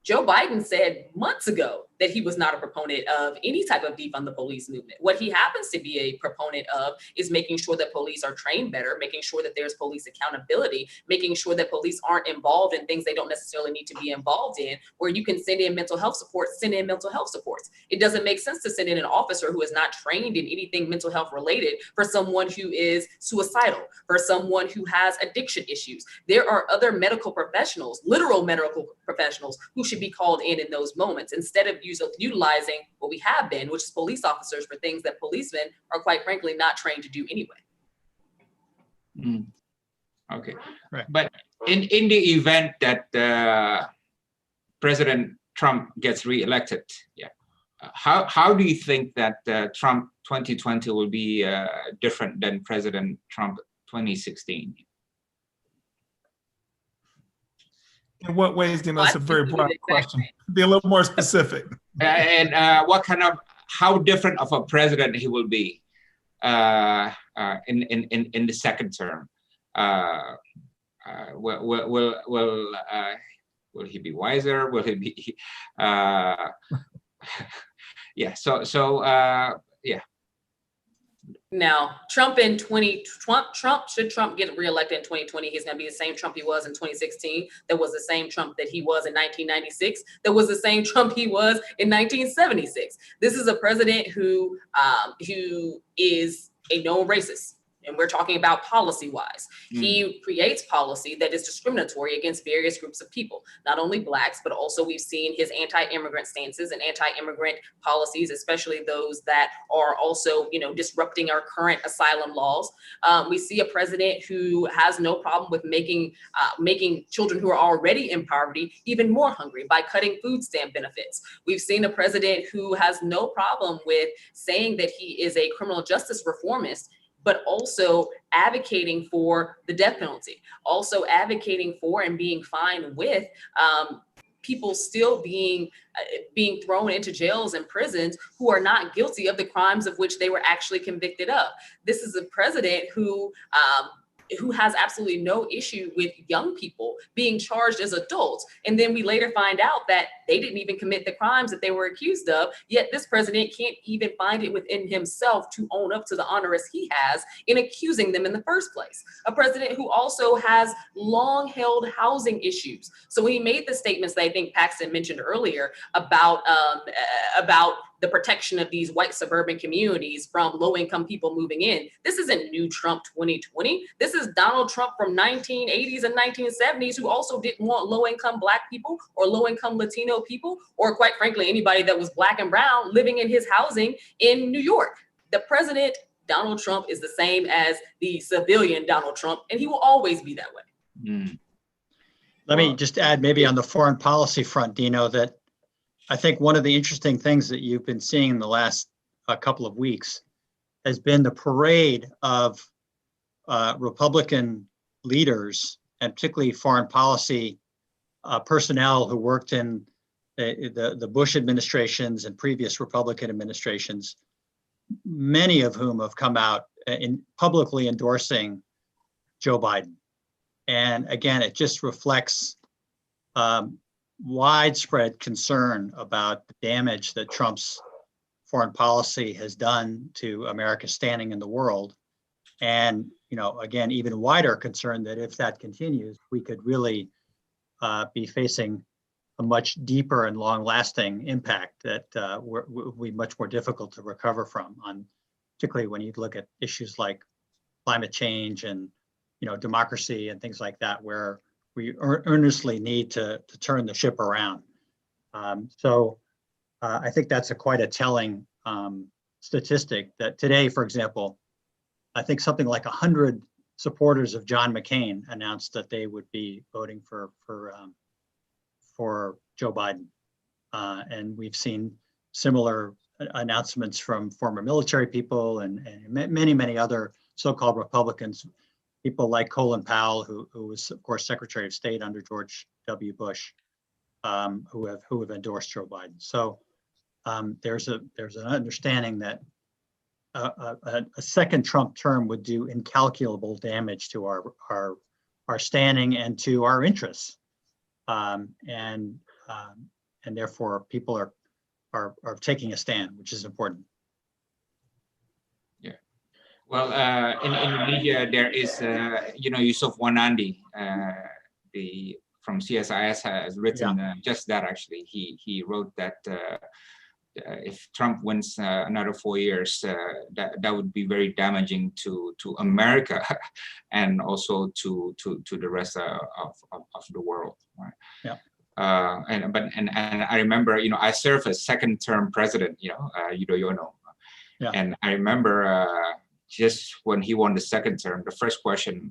Joe Biden said months ago that he was not a proponent of any type of defund the police movement. What he happens to be a proponent of is making sure that police are trained better, making sure that there's police accountability, making sure that police aren't involved in things they don't necessarily need to be involved in, where you can send in mental health support, send in mental health supports. It doesn't make sense to send in an officer who is not trained in anything mental health related for someone who is suicidal, for someone who has addiction issues. There are other medical professionals, literal medical professionals, who should be called in those moments instead of utilizing what we have been, which is police officers, for things that policemen are quite frankly not trained to do anyway. Okay, Right. But in the event that President Trump gets reelected, how do you think that Trump 2020 will be different than President Trump 2016? In what ways, Dino? That's a very broad question. Be a little more specific. And how different of a president he will be in the second term? Will he be wiser? Will he be? Yeah. Yeah. Now, Trump should Trump get reelected in 2020, he's going to be the same Trump he was in 2016. That was the same Trump that he was in 1996. That was the same Trump he was in 1976. This is a president who is a known racist. And we're talking about policy-wise. He creates policy that is discriminatory against various groups of people, not only Blacks, but also we've seen his anti-immigrant stances and anti-immigrant policies, especially those that are also, you know, disrupting our current asylum laws. We see a president who has no problem with making children who are already in poverty even more hungry by cutting food stamp benefits. We've seen a president who has no problem with saying that he is a criminal justice reformist, but also advocating for the death penalty, also advocating for and being fine with people still being thrown into jails and prisons who are not guilty of the crimes of which they were actually convicted of. This is a president who has absolutely no issue with young people being charged as adults. And then we later find out that they didn't even commit the crimes that they were accused of, yet this president can't even find it within himself to own up to the onerous he has in accusing them in the first place. A president who also has long held housing issues. So when he made the statements that I think Paxton mentioned earlier about the protection of these white suburban communities from low-income people moving in. This isn't new Trump 2020. This is Donald Trump from 1980s and 1970s who also didn't want low-income Black people or low-income Latino people, or quite frankly, anybody that was Black and brown living in his housing in New York. The president, Donald Trump, is the same as the civilian Donald Trump, and he will always be that way. Let me just add maybe on the foreign policy front, Dino, that I think one of the interesting things that you've been seeing in the last couple of weeks has been the parade of Republican leaders, and particularly foreign policy personnel who worked in the Bush administrations and previous Republican administrations, many of whom have come out in publicly endorsing Joe Biden. And again, it just reflects widespread concern about the damage that Trump's foreign policy has done to America's standing in the world. And, you know, again, even wider concern that if that continues, we could really be facing a much deeper and long-lasting impact that will be much more difficult to recover from, particularly when you look at issues like climate change and, you know, democracy and things like that, where we earnestly need to turn the ship around. So I think that's quite a telling statistic that today, for example, I think something like 100 supporters of John McCain announced that they would be voting for Joe Biden. And we've seen similar announcements from former military people and many, many other so-called Republicans, people like Colin Powell, who was, of course, Secretary of State under George W. Bush, who have endorsed Joe Biden. So there's an understanding that a second Trump term would do incalculable damage to our standing and to our interests, and therefore people are taking a stand, which is important. Yeah. Well, in media there is Yusuf Wanandi, from CSIS has written just that. Actually, he wrote that. If Trump wins another 4 years, that would be very damaging to America and also to the rest of the world. Right? Yeah. And I remember, I served as second-term president. Yeah. And I remember just when he won the second term, the first question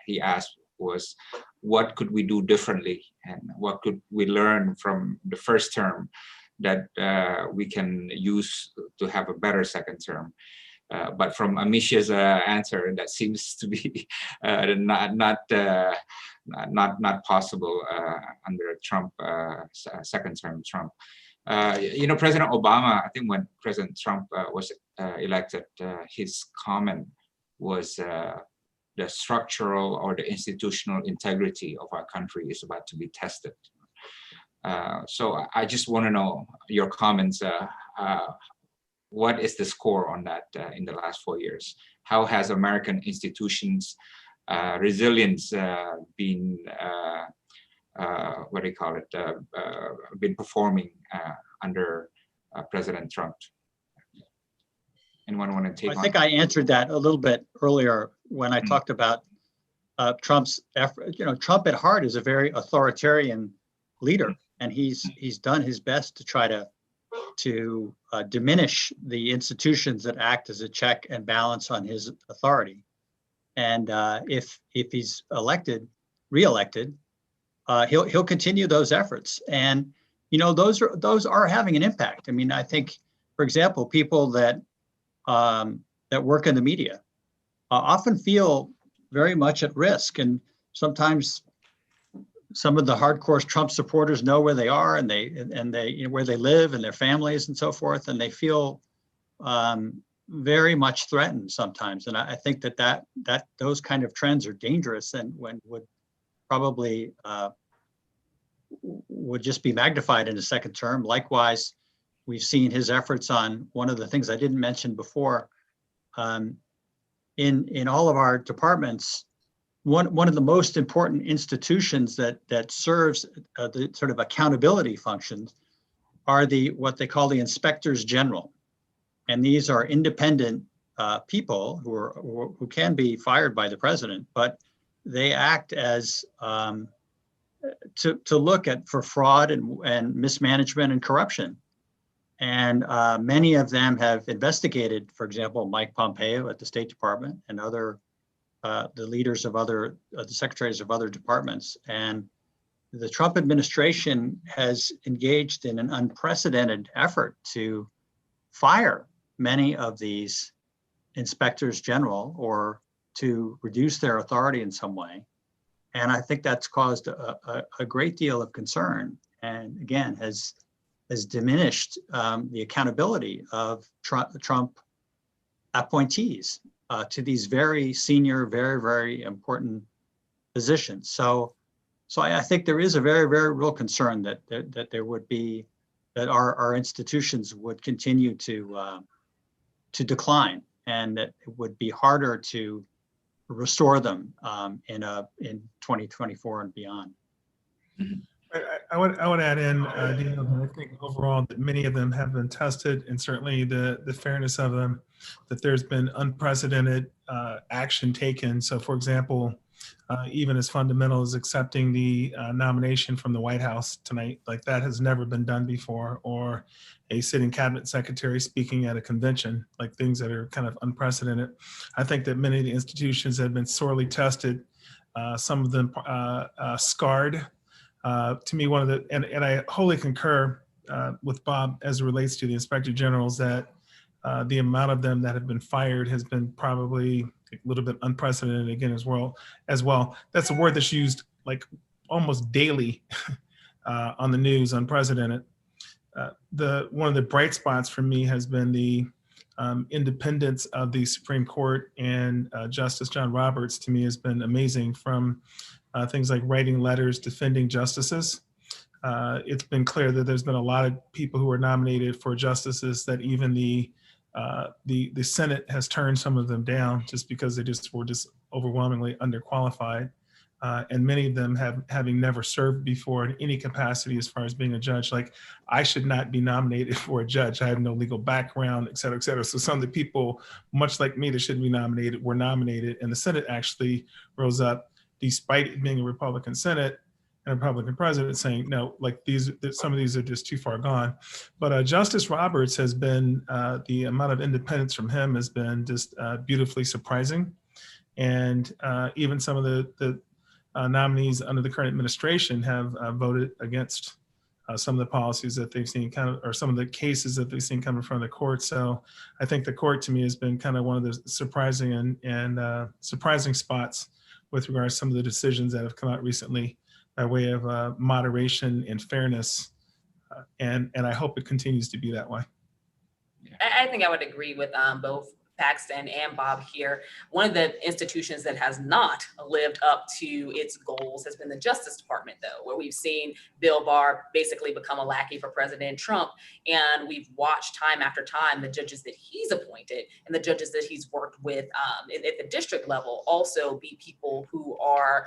he asked was, "What could we do differently, and what could we learn from the first term that we can use to have a better second term?" But from Amisha's answer, that seems to be not possible under Trump, second term Trump. President Obama, I think when President Trump was elected, his comment was the structural or the institutional integrity of our country is about to be tested. So I just want to know your comments. What is the score on that in the last 4 years? How has American institutions' resilience been, been performing under President Trump? Anyone want to take on? I think I answered that a little bit earlier when I talked about Trump's effort. Trump at heart is a very authoritarian leader, and he's done his best to try to diminish the institutions that act as a check and balance on his authority. And if he's reelected, he'll continue those efforts. And those are having an impact. I mean, I think, for example, people that work in the media often feel very much at risk, and sometimes some of the hardcore Trump supporters know where they are and they where they live and their families and so forth, and they feel very much threatened sometimes. And I think that those kind of trends are dangerous and would probably would just be magnified in a second term. Likewise, we've seen his efforts on one of the things I didn't mention before. In all of our departments, one of the most important institutions that serves the sort of accountability functions are what they call the inspectors general, and these are independent people who can be fired by the president, but they act as to look for fraud and mismanagement and corruption. And many of them have investigated, for example, Mike Pompeo at the State Department and other the leaders of the secretaries of other departments. And the Trump administration has engaged in an unprecedented effort to fire many of these inspectors general or to reduce their authority in some way. And I think that's caused a great deal of concern, and again has diminished the accountability of Trump appointees to these very senior, very, very important positions. So I think there is a very, very real concern that there would be, that our institutions would continue to decline, and that it would be harder to restore them in 2024 and beyond. Mm-hmm. I would add in, Dino, that I think overall that many of them have been tested, and certainly the fairness of them, that there's been unprecedented action taken. So, for example, even as fundamental as accepting the nomination from the White House tonight. Like, that has never been done before, or a sitting cabinet secretary speaking at a convention, like things that are kind of unprecedented. I think that many of the institutions have been sorely tested, some of them scarred. To me, one of the, and I wholly concur with Bob as it relates to the inspector generals, that the amount of them that have been fired has been probably a little bit unprecedented again as well. That's a word that's used like almost daily on the news, unprecedented. One of the bright spots for me has been the independence of the Supreme Court, and Justice John Roberts, to me, has been amazing, from things like writing letters defending justices. It's been clear that there's been a lot of people who were nominated for justices that even the Senate has turned some of them down just because they were overwhelmingly underqualified. And many of them having never served before in any capacity as far as being a judge. Like, I should not be nominated for a judge. I have no legal background, et cetera, et cetera. So some of the people, much like me, that shouldn't be nominated, were nominated. And the Senate actually rose up, despite it being a Republican Senate and a Republican president, saying, no, like some of these are just too far gone. But Justice Roberts has been, the amount of independence from him has been just beautifully surprising. And even some of the nominees under the current administration have voted against some of the policies that they've seen or some of the cases that they've seen coming from the court. So I think the court, to me, has been kind of one of the surprising and surprising spots with regards to some of the decisions that have come out recently by way of moderation and fairness. And I hope it continues to be that way. I think I would agree with both Paxton and Bob here. One of the institutions that has not lived up to its goals has been the Justice Department, though, where we've seen Bill Barr basically become a lackey for President Trump. And we've watched time after time the judges that he's appointed and the judges that he's worked with at the district level also be people who are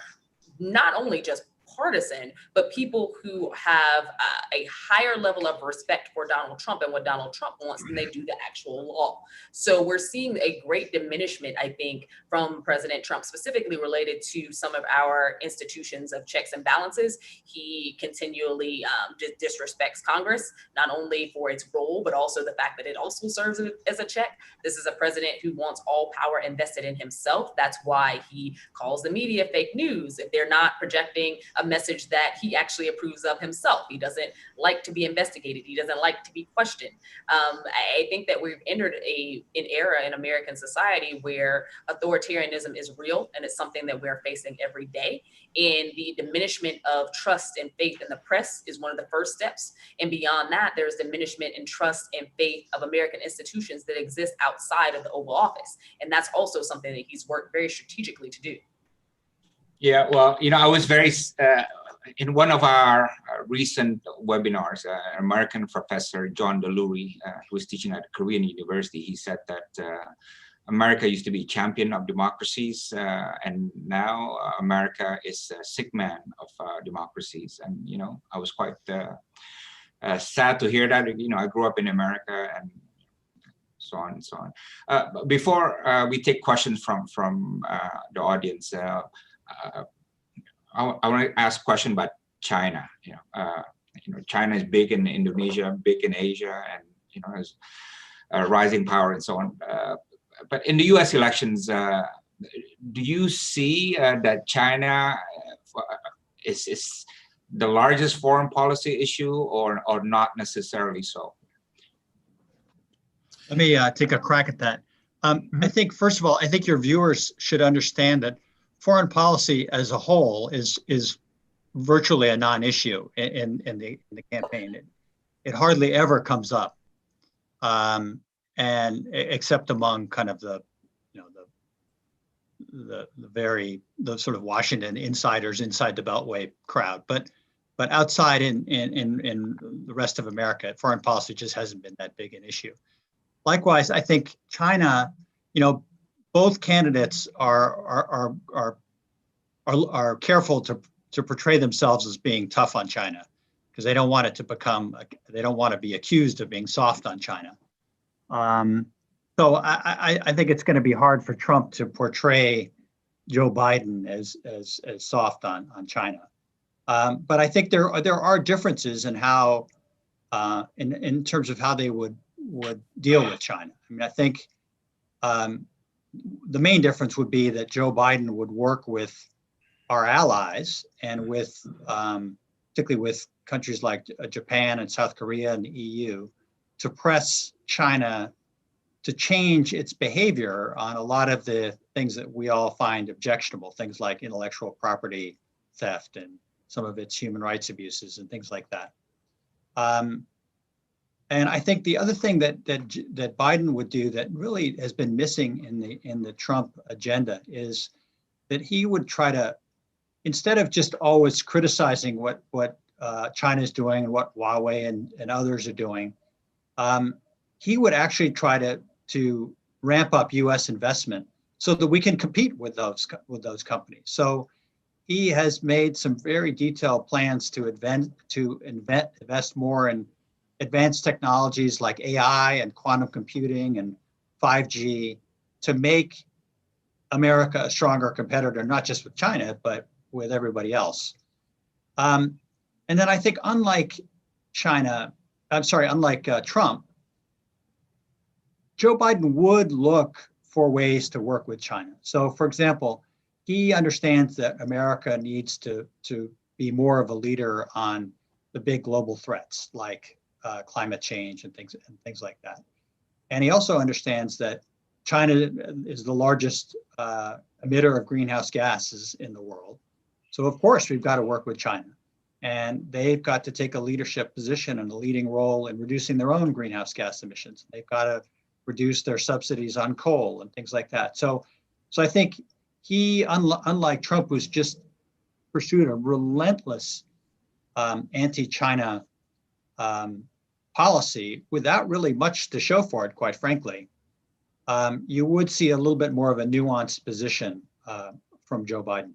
not only just partisan, but people who have a higher level of respect for Donald Trump and what Donald Trump wants than they do the actual law. So we're seeing a great diminishment, I think, from President Trump, specifically related to some of our institutions of checks and balances. He continually disrespects Congress, not only for its role, but also the fact that it also serves as a check. This is a president who wants all power invested in himself. That's why he calls the media fake news if they're not projecting a message that he actually approves of himself. He doesn't like to be investigated. He doesn't like to be questioned. I think that we've entered an era in American society where authoritarianism is real, and it's something that we're facing every day. And the diminishment of trust and faith in the press is one of the first steps. And beyond that, there's diminishment in trust and faith of American institutions that exist outside of the Oval Office. And that's also something that he's worked very strategically to do. Yeah, well, I was very, in one of our recent webinars, an American professor, John Delury, who was teaching at a Korean university, he said that America used to be champion of democracies, and now America is a sick man of democracies. And, I was quite sad to hear that. I grew up in America and so on and so on. Before we take questions from the audience, I want to ask a question about China. China is big in Indonesia, big in Asia, and has a rising power and so on. But in the U.S. elections, do you see that China is the largest foreign policy issue, or not necessarily so? Let me take a crack at that. I think, first of all, I think your viewers should understand that foreign policy as a whole is virtually a non-issue in the campaign. It hardly ever comes up, and except among kind of the sort of Washington insiders inside the Beltway crowd, but outside in the rest of America, foreign policy just hasn't been that big an issue. Likewise, I think China, both candidates are careful to portray themselves as being tough on China, because they don't want it to they don't want to be accused of being soft on China. So I think it's going to be hard for Trump to portray Joe Biden as soft on China. But I think there are differences in how in terms of how they would deal with China. I mean, I think the main difference would be that Joe Biden would work with our allies and with particularly with countries like Japan and South Korea and the EU to press China to change its behavior on a lot of the things that we all find objectionable, things like intellectual property theft and some of its human rights abuses and things like that. And I think the other thing that Biden would do that really has been missing in the Trump agenda is that he would try to, instead of just always criticizing what China is doing and what Huawei and others are doing, he would actually try to ramp up U.S. investment so that we can compete with those companies. So he has made some very detailed plans to invest more in advanced technologies like AI and quantum computing and 5G to make America a stronger competitor, not just with China, but with everybody else. And then I think unlike Trump, Joe Biden would look for ways to work with China. So for example, he understands that America needs to be more of a leader on the big global threats like climate change and things like that. And he also understands that China is the largest emitter of greenhouse gases in the world. So of course we've got to work with China, and they've got to take a leadership position and a leading role in reducing their own greenhouse gas emissions. They've got to reduce their subsidies on coal and things like that. So I think he, unlike Trump, who's just pursued a relentless anti-China policy without really much to show for it, quite frankly, you would see a little bit more of a nuanced position from Joe Biden.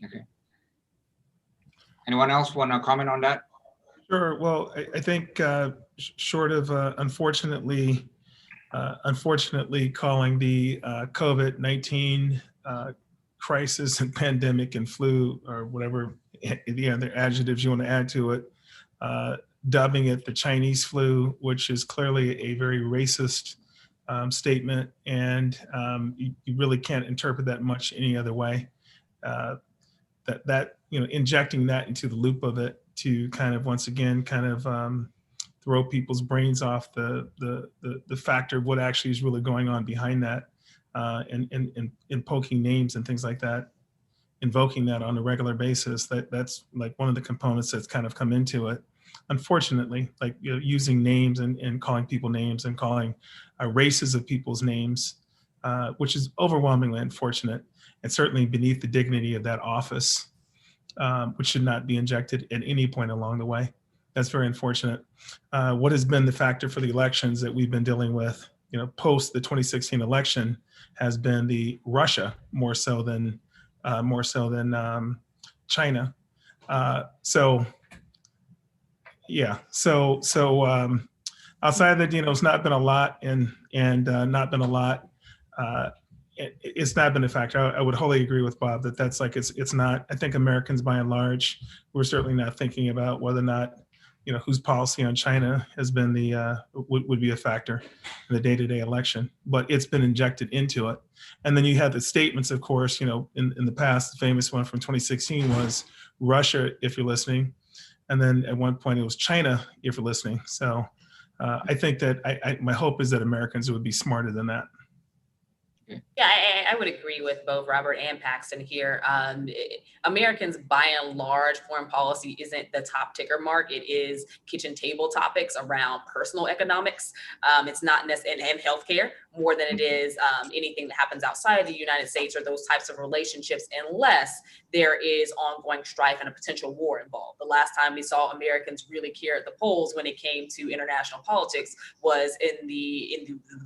Okay. Anyone else want to comment on that? Sure. Well, I think short of unfortunately calling the COVID-19 crisis and pandemic and flu or whatever the other adjectives you want to add to it, dubbing it the Chinese flu, which is clearly a very racist statement, and you really can't interpret that much any other way. That injecting that into the loop of it to kind of once again throw people's brains off the factor of what actually is really going on behind that, and poking names and things like that, invoking that on a regular basis. That's like one of the components that's kind of come into it. Unfortunately, like using names and calling people names and calling races of people's names, which is overwhelmingly unfortunate and certainly beneath the dignity of that office, which should not be injected at any point along the way. That's very unfortunate. What has been the factor for the elections that we've been dealing with, post the 2016 election, has been the Russia more so than China. Outside of that, it's not been a lot, and not been a lot. It's not been a factor. I would wholly agree with Bob that that's like it's not. I think Americans by and large, we're certainly not thinking about whether or not whose policy on China has been would be a factor in the day-to-day election, but it's been injected into it. And then you have the statements, of course, in the past. The famous one from 2016 was Russia, if you're listening, and then at one point it was China, if you're listening. So I think that my hope is that Americans would be smarter than that. Yeah, I would agree with both Robert and Paxton here. Americans, by and large, foreign policy isn't the top ticker mark. It is kitchen table topics around personal economics. It's not necessarily and healthcare more than it is anything that happens outside of the United States or those types of relationships, unless there is ongoing strife and a potential war involved. The last time we saw Americans really care at the polls when it came to international politics was in the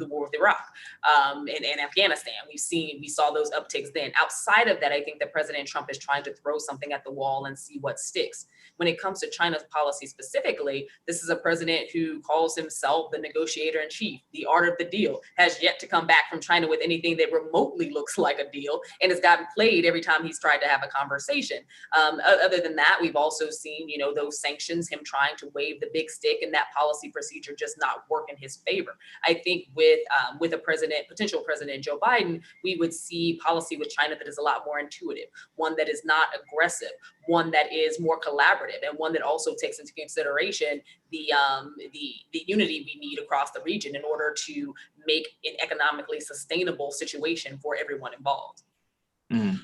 war with Iraq and Afghanistan, And we saw those upticks then. Outside of that, I think that President Trump is trying to throw something at the wall and see what sticks. When it comes to China's policy specifically, this is a president who calls himself the negotiator in chief. The art of the deal has yet to come back from China with anything that remotely looks like a deal, and has gotten played every time he's tried to have a conversation. Other than that, we've also seen, those sanctions, him trying to wave the big stick, and that policy procedure just not work in his favor. I think with a potential President Joe Biden, we would see policy with China that is a lot more intuitive, one that is not aggressive, one that is more collaborative, and one that also takes into consideration the unity we need across the region in order to make an economically sustainable situation for everyone involved. Mm.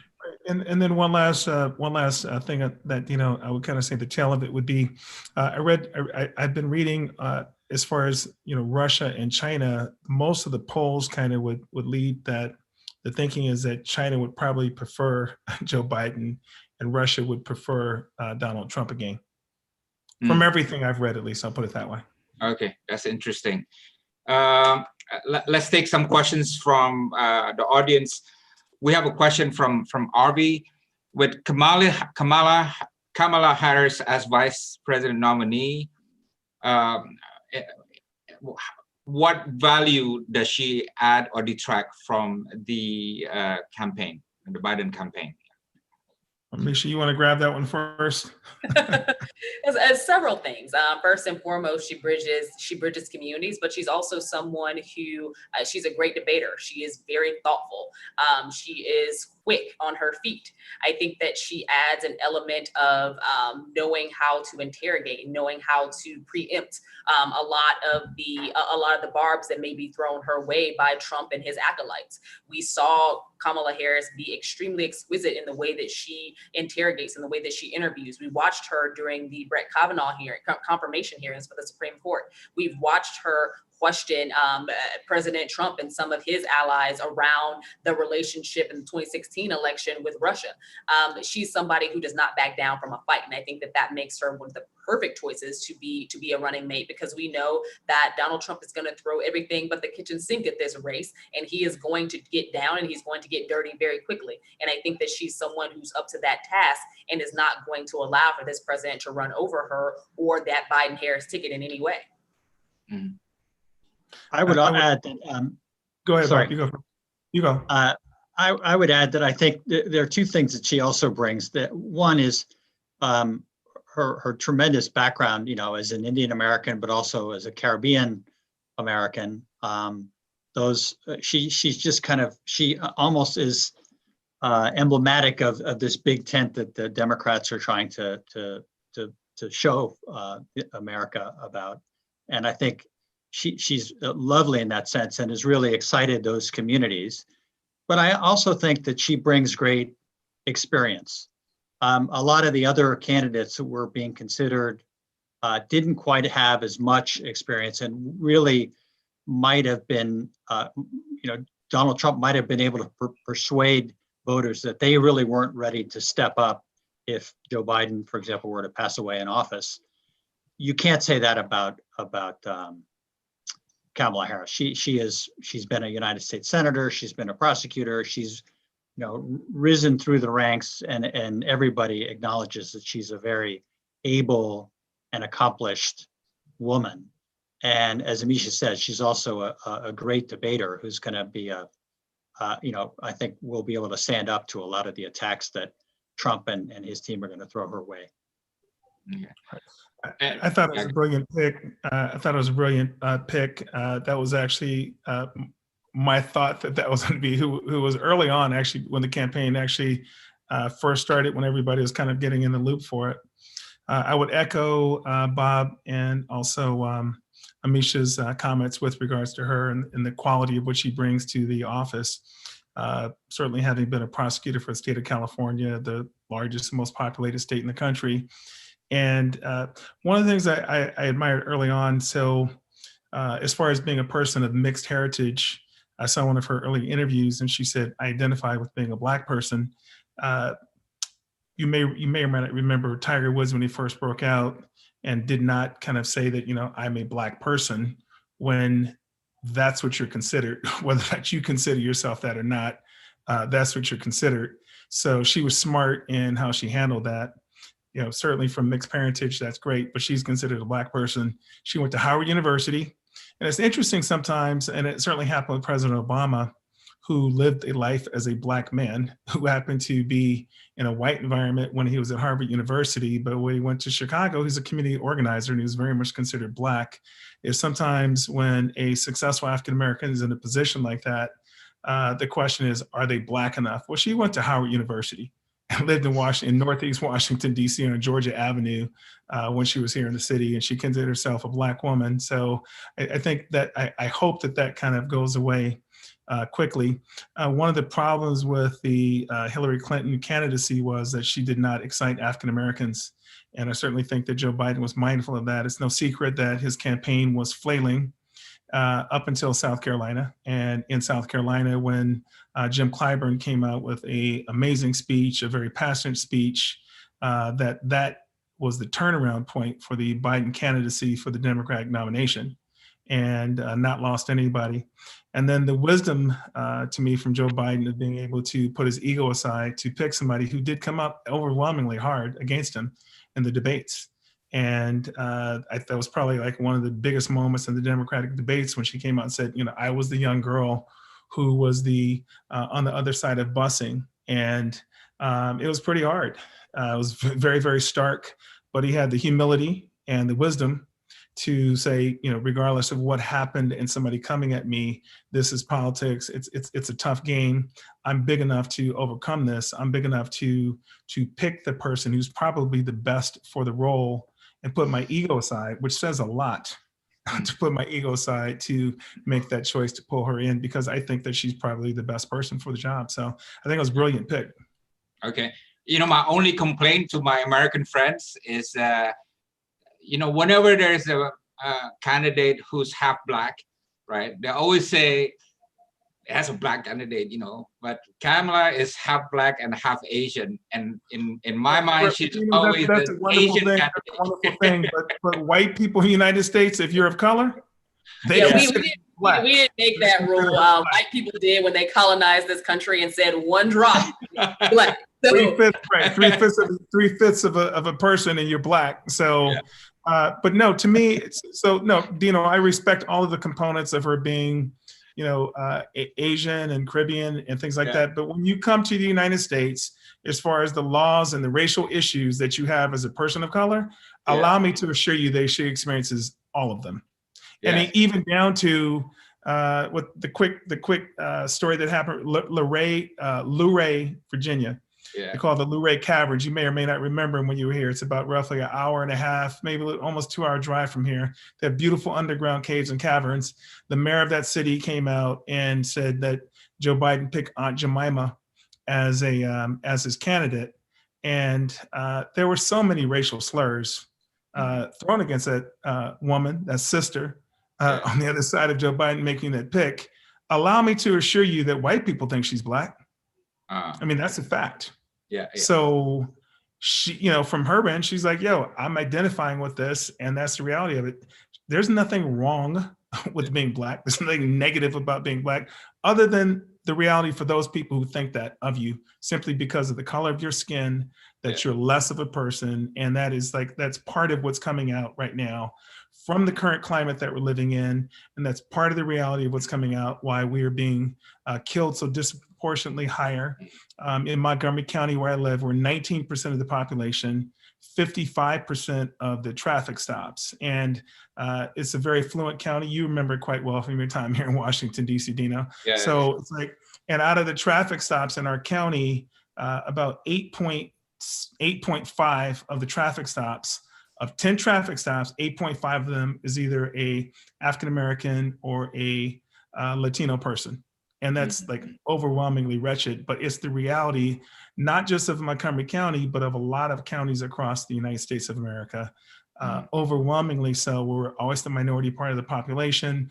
And then one last thing that I would kind of say the tail of it would be, I've been reading as far as Russia and China, most of the polls kind of would lead that the thinking is that China would probably prefer Joe Biden and Russia would prefer Donald Trump again. From everything I've read, at least, I'll put it that way. Okay, that's interesting. Let's take some questions from the audience. We have a question from Arvi. With Kamala Harris as Vice President nominee, what value does she add or detract from the campaign, the Biden campaign? Misha, you want to grab that one first? As several things. First and foremost, she bridges communities, but she's also someone who she's a great debater. She is very thoughtful. She is quick on her feet. I think that she adds an element of knowing how to interrogate, knowing how to preempt a lot of the barbs that may be thrown her way by Trump and his acolytes. We saw Kamala Harris be extremely exquisite in the way that she interrogates, in the way that she interviews. We watched her during the Brett Kavanaugh confirmation hearings for the Supreme Court. We've watched her question President Trump and some of his allies around the relationship in the 2016 election with Russia. She's somebody who does not back down from a fight, and I think that makes her one of the perfect choices to be a running mate, because we know that Donald Trump is going to throw everything but the kitchen sink at this race, and he is going to get down and he's going to get dirty very quickly. And I think that she's someone who's up to that task and is not going to allow for this president to run over her or that Biden-Harris ticket in any way. Mm-hmm. I would add that. Go ahead. Sorry, Bob, you go. I would add that I think there are two things that she also brings. That one is her tremendous background, as an Indian American, but also as a Caribbean American. She's just she almost is emblematic of this big tent that the Democrats are trying to show America about, and I think she's lovely in that sense and has really excited those communities. But I also think that she brings great experience. A lot of the other candidates who were being considered didn't quite have as much experience, and really might have been, Donald Trump might have been able to persuade voters that they really weren't ready to step up if Joe Biden, for example, were to pass away in office. You can't say that about Kamala Harris. She's been a United States senator. She's been a prosecutor. She's risen through the ranks, and everybody acknowledges that she's a very able and accomplished woman. And as Amisha said, she's also a great debater who's going to be I think will be able to stand up to a lot of the attacks that Trump and his team are going to throw her way. Okay. I thought it was a brilliant pick. That was actually my thought that was going to be who was early on, actually, when the campaign actually first started, when everybody was kind of getting in the loop for it. I would echo Bob and also Amisha's comments with regards to her and the quality of what she brings to the office. Certainly having been a prosecutor for the state of California, the largest, most populated state in the country. And one of the things I admired early on, so as far as being a person of mixed heritage, I saw one of her early interviews and she said, I identify with being a Black person. You may or may not remember Tiger Woods when he first broke out and did not kind of say that, I'm a Black person, when that's what you're considered, whether that you consider yourself that or not, that's what you're considered. So she was smart in how she handled that. You know, certainly from mixed parentage, that's great, but she's considered a Black person. She went to Howard University. And it's interesting sometimes, and it certainly happened with President Obama, who lived a life as a Black man who happened to be in a white environment when he was at Harvard University. But when he went to Chicago, he's a community organizer and he was very much considered Black. Is sometimes when a successful African-American is in a position like that, the question is, are they Black enough? Well, she went to Howard University and lived in Washington, Northeast Washington, D.C. on Georgia Avenue when she was here in the city, and she considered herself a Black woman. So I think that I hope that that kind of goes away quickly. One of the problems with the Hillary Clinton candidacy was that she did not excite African Americans. And I certainly think that Joe Biden was mindful of that. It's no secret that his campaign was flailing up until South Carolina. And in South Carolina, when Jim Clyburn came out with an amazing speech, a very passionate speech, that was the turnaround point for the Biden candidacy for the Democratic nomination, and not lost anybody. And then the wisdom to me from Joe Biden of being able to put his ego aside to pick somebody who did come up overwhelmingly hard against him in the debates. And that was probably like one of the biggest moments in the Democratic debates when she came out and said, you know, I was the young girl who was the on the other side of busing. And it was pretty hard. It was very, very stark, but he had the humility and the wisdom to say, you know, regardless of what happened and somebody coming at me, this is politics. It's a tough game. I'm big enough to overcome this. I'm big enough to pick the person who's probably the best for the role and put my ego aside, which says a lot, to put my ego aside to make that choice to pull her in, because I think that she's probably the best person for the job. So I think it was a brilliant pick. Okay. You know, my only complaint to my American friends is, you know, whenever there's a candidate who's half Black, right, they always say, it has a Black candidate, you know, but Kamala is half Black and half Asian. And in my mind, she's always that's the a wonderful Asian thing. candidate. That's a wonderful thing. But white people in the United States, if you're of color, they Yeah, consider you Black. we didn't make that rule. White people did when they colonized this country and said one drop Black. So, three-fifths of a person and you're Black. So, yeah. But no, to me, no, Dino, I respect all of the components of her being, you know, Asian and Caribbean and things like that. But when you come to the United States, as far as the laws and the racial issues that you have as a person of color, allow me to assure you that she experiences all of them. Yeah. And even down to with the quick story that happened, Luray, Virginia. Yeah. They call it the Luray Caverns. You may or may not remember when you were here. It's about roughly an hour and a half, maybe almost 2-hour drive from here. They have beautiful underground caves and caverns. The mayor of that city came out and said that Joe Biden picked Aunt Jemima as his candidate. And there were so many racial slurs thrown against that woman, that sister, on the other side of Joe Biden making that pick. Allow me to assure you that white people think she's Black. I mean, that's a fact. Yeah. So she, you know, from her end, she's like, yo, I'm identifying with this. And that's the reality of it. There's nothing wrong with being Black. There's nothing negative about being Black, other than the reality for those people who think that of you simply because of the color of your skin, that you're less of a person. And that is that's part of what's coming out right now from the current climate that we're living in. And that's part of the reality of what's coming out, why we are being killed so disproportionately higher. In Montgomery County, where I live, we're 19% of the population, 55% of the traffic stops. And it's a very affluent county. You remember it quite well from your time here in Washington, D.C., Dino. Yeah, so it's like, and out of the traffic stops in our county, about 8.5 of the traffic stops, of 10 traffic stops, 8.5 of them is either a African-American or a Latino person. And that's like overwhelmingly wretched, but it's the reality, not just of Montgomery County, but of a lot of counties across the United States of America. Overwhelmingly so, we're always the minority part of the population,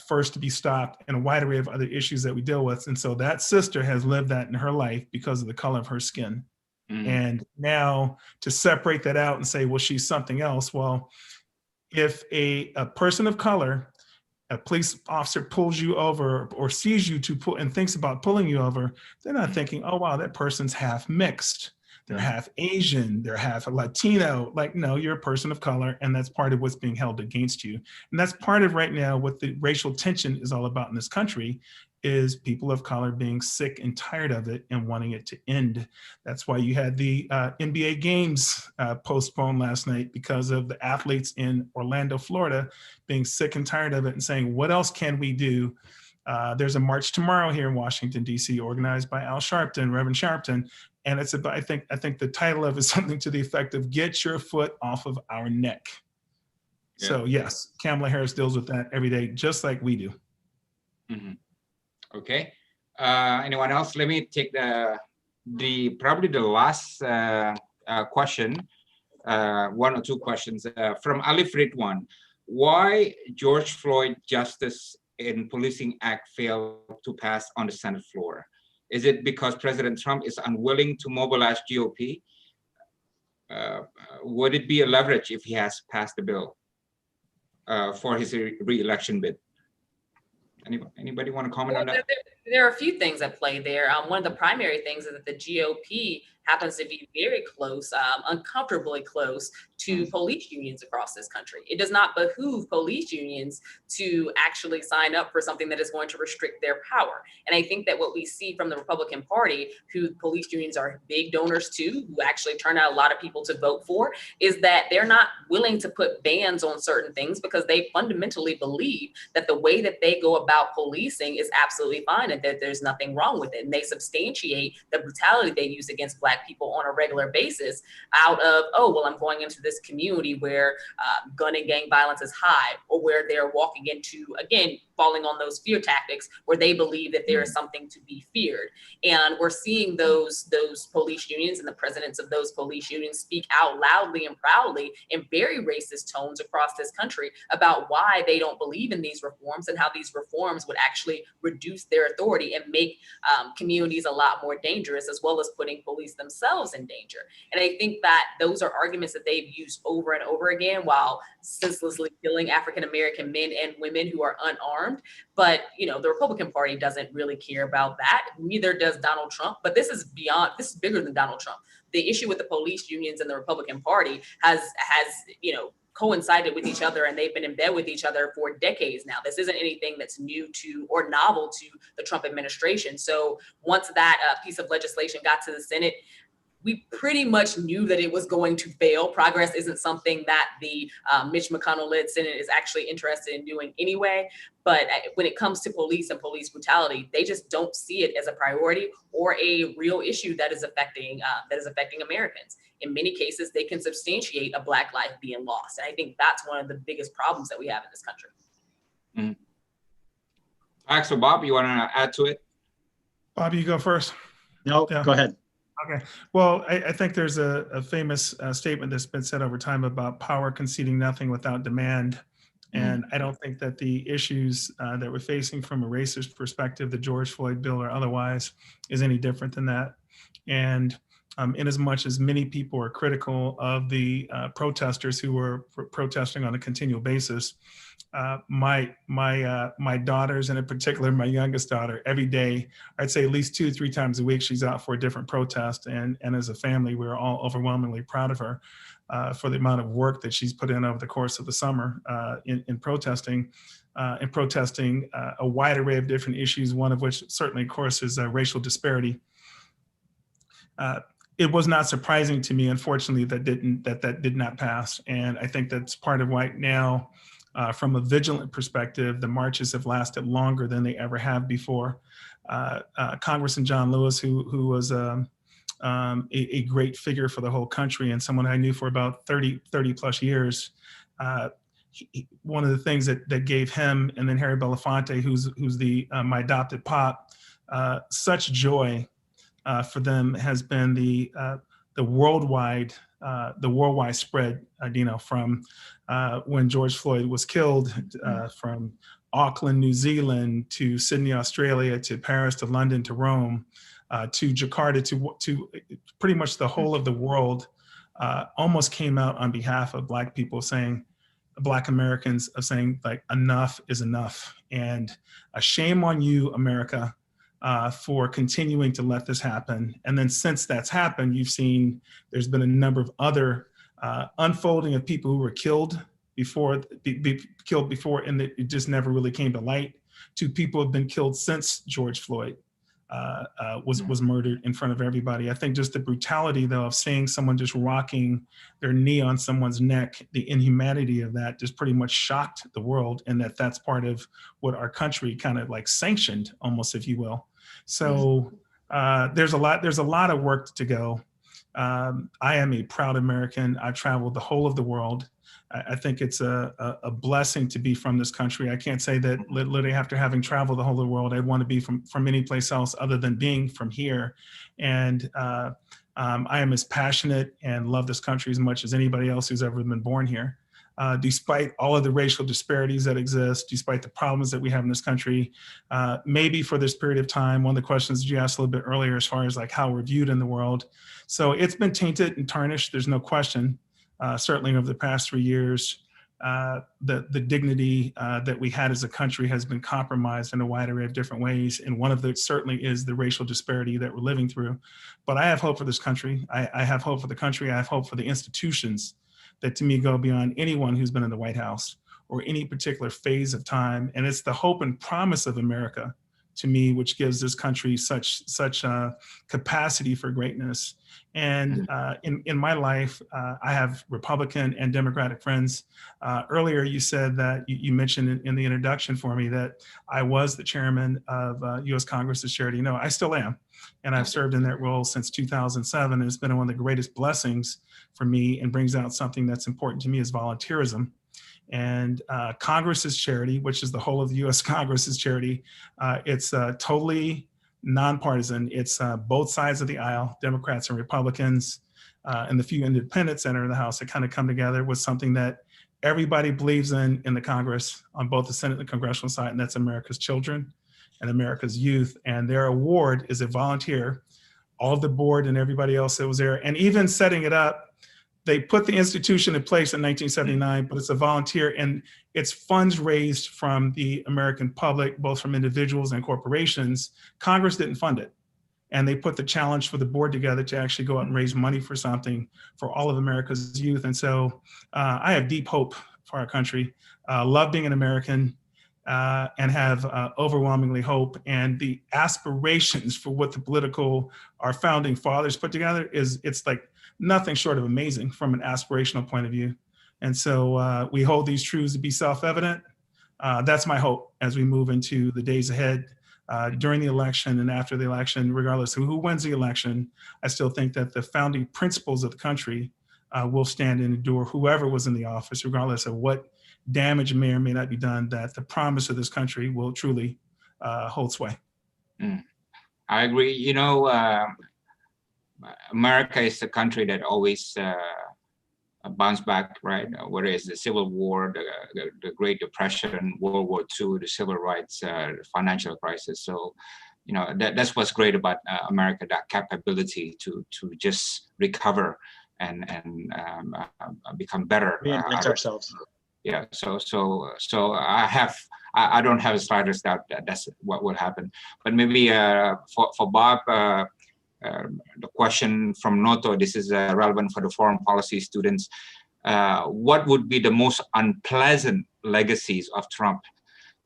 first to be stopped, and a wide array of other issues that we deal with. And so that sister has lived that in her life because of the color of her skin. And now to separate that out and say, well, she's something else. Well, if a person of color a police officer pulls you over or sees you to pull and thinks about pulling you over, they're not thinking, oh, wow, that person's half mixed. They're half Asian, they're half Latino. Like, no, you're a person of color, and that's part of what's being held against you. And that's part of right now what the racial tension is all about in this country, is people of color being sick and tired of it and wanting it to end. That's why you had the NBA games postponed last night, because of the athletes in Orlando, Florida, being sick and tired of it and saying, what else can we do? There's a march tomorrow here in Washington, D.C., organized by Al Sharpton, Reverend Sharpton. And it's about, I think the title of it is something to the effect of "Get your foot off of our neck." Yeah. So yes, Kamala Harris deals with that every day, just like we do. Mm-hmm. Okay. Anyone else? Let me take probably the last question, one or two questions from Ali Fritwan. Why George Floyd Justice in Policing Act failed to pass on the Senate floor? Is it because President Trump is unwilling to mobilize GOP? Would it be a leverage if he has passed the bill for his re-election bid? Anybody want to comment on that? There are a few things at play there. One of the primary things is that the GOP happens to be very close, uncomfortably close to police unions across this country. It does not behoove police unions to actually sign up for something that is going to restrict their power. And I think that what we see from the Republican Party, who police unions are big donors to, who actually turn out a lot of people to vote for, is that they're not willing to put bans on certain things because they fundamentally believe that the way that they go about policing is absolutely fine and that there's nothing wrong with it. And they substantiate the brutality they use against Black people on a regular basis out of, oh, well, I'm going into this community where gun and gang violence is high, or where they're walking into, again, falling on those fear tactics where they believe that there is something to be feared. And we're seeing those police unions and the presidents of those police unions speak out loudly and proudly in very racist tones across this country about why they don't believe in these reforms and how these reforms would actually reduce their authority and make communities a lot more dangerous, as well as putting police themselves in danger. And I think that those are arguments that they've used over and over again while senselessly killing African-American men and women who are unarmed. But, you know, the Republican Party doesn't really care about that. Neither does Donald Trump. But this is bigger than Donald Trump. The issue with the police unions and the Republican Party has coincided with each other, and they've been in bed with each other for decades now. This isn't anything that's new to or novel to the Trump administration. So once that piece of legislation got to the Senate, we pretty much knew that it was going to fail. Progress isn't something that the Mitch McConnell-led Senate is actually interested in doing anyway. But when it comes to police and police brutality, they just don't see it as a priority or a real issue that is affecting Americans. In many cases, they can substantiate a Black life being lost. And I think that's one of the biggest problems that we have in this country. So Bob, you want to add to it? Bob, you go first. No, Go ahead. Okay. Well, I think there's a famous statement that's been said over time about power conceding nothing without demand. And I don't think that the issues that we're facing from a racist perspective, the George Floyd bill or otherwise, is any different than that. And in as much as many people are critical of the protesters who were protesting on a continual basis, my daughters, and in particular my youngest daughter, every day, I'd say at least 2-3 times a week, she's out for a different protest. And as a family, we're all overwhelmingly proud of her for the amount of work that she's put in over the course of the summer in protesting a wide array of different issues, one of which certainly, of course, is racial disparity. It was not surprising to me, unfortunately, that did not pass. And I think that's part of why now, from a vigilant perspective, the marches have lasted longer than they ever have before. Congressman John Lewis, who was a great figure for the whole country and someone I knew for about 30 plus years, one of the things that gave him, and then Harry Belafonte, who's my adopted pop, such joy for them has been the worldwide spread, from when George Floyd was killed, from Auckland, New Zealand, to Sydney, Australia, to Paris, to London, to Rome, to Jakarta, to pretty much the whole of the world, almost came out on behalf of Black people saying, Black Americans of saying like enough is enough, and a shame on you, America, for continuing to let this happen. And then since that's happened, you've seen there's been a number of other unfolding of people who were killed before, killed before, and it just never really came to light. To people who have been killed since George Floyd was murdered in front of everybody. I think just the brutality, though, of seeing someone just rocking their knee on someone's neck, the inhumanity of that just pretty much shocked the world, and that's part of what our country kind of like sanctioned, almost, if you will. So there's a lot of work to go. I am a proud American. I've traveled the whole of the world. I think it's a blessing to be from this country. I can't say that literally after having traveled the whole of the world, I'd want to be from any place else other than being from here. And I am as passionate and love this country as much as anybody else who's ever been born here. Despite all of the racial disparities that exist, despite the problems that we have in this country, maybe for this period of time, one of the questions that you asked a little bit earlier as far as like how we're viewed in the world. So it's been tainted and tarnished, there's no question. Certainly over the past 3 years, the dignity that we had as a country has been compromised in a wide array of different ways. And one of them certainly is the racial disparity that we're living through. But I have hope for this country. I have hope for the country. I have hope for the institutions that to me go beyond anyone who's been in the White House or any particular phase of time. And it's the hope and promise of America to me, which gives this country such capacity for greatness. And in my life, I have Republican and Democratic friends. Earlier, you said that you mentioned in the introduction for me that I was the chairman of U.S. Congress's Charity. No, I still am. And I've served in that role since 2007. And it's been one of the greatest blessings for me and brings out something that's important to me is volunteerism. And Congress's Charity, which is the whole of the U.S. Congress's charity, it's totally nonpartisan. It's both sides of the aisle, Democrats and Republicans, and the few independents that are in the House that kind of come together with something that everybody believes in the Congress on both the Senate and the congressional side, and that's America's children and America's youth. And their award is a volunteer. All of the board and everybody else that was there, and even setting it up, they put the institution in place in 1979, but it's a volunteer, and it's funds raised from the American public, both from individuals and corporations. Congress didn't fund it. And they put the challenge for the board together to actually go out and raise money for something for all of America's youth. And so I have deep hope for our country, love being an American, and have overwhelmingly hope. And the aspirations for what our founding fathers put together it's like nothing short of amazing from an aspirational point of view. And so we hold these truths to be self-evident. That's my hope as we move into the days ahead, during the election and after the election, regardless of who wins the election. I still think that the founding principles of the country will stand and endure, whoever was in the office, regardless of what damage may or may not be done, that the promise of this country will truly hold sway. I agree. America is a country that always bounced back, right? Whether it's the Civil War, the Great Depression, World War II, the Civil Rights, the financial crisis. So, that's what's great about America, that capability to just recover and become better. Reinvent ourselves. Yeah. So I don't have a slightest doubt that that's what will happen. But maybe for Bob. The question from Noto, this is relevant for the foreign policy students. What would be the most unpleasant legacies of Trump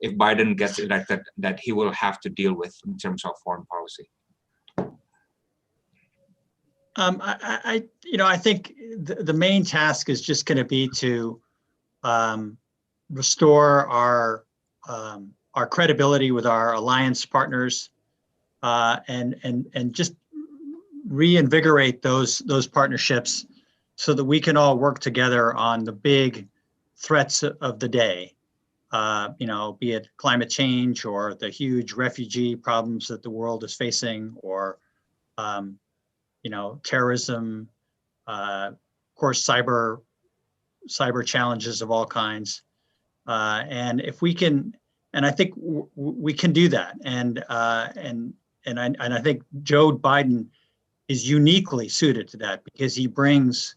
if Biden gets elected that he will have to deal with in terms of foreign policy? I think the main task is just going to be to restore our credibility with our alliance partners, and just reinvigorate those partnerships so that we can all work together on the big threats of the day, be it climate change or the huge refugee problems that the world is facing, or, terrorism, of course, cyber challenges of all kinds. And if we can, and I think we can do that. And I think Joe Biden is uniquely suited to that because he brings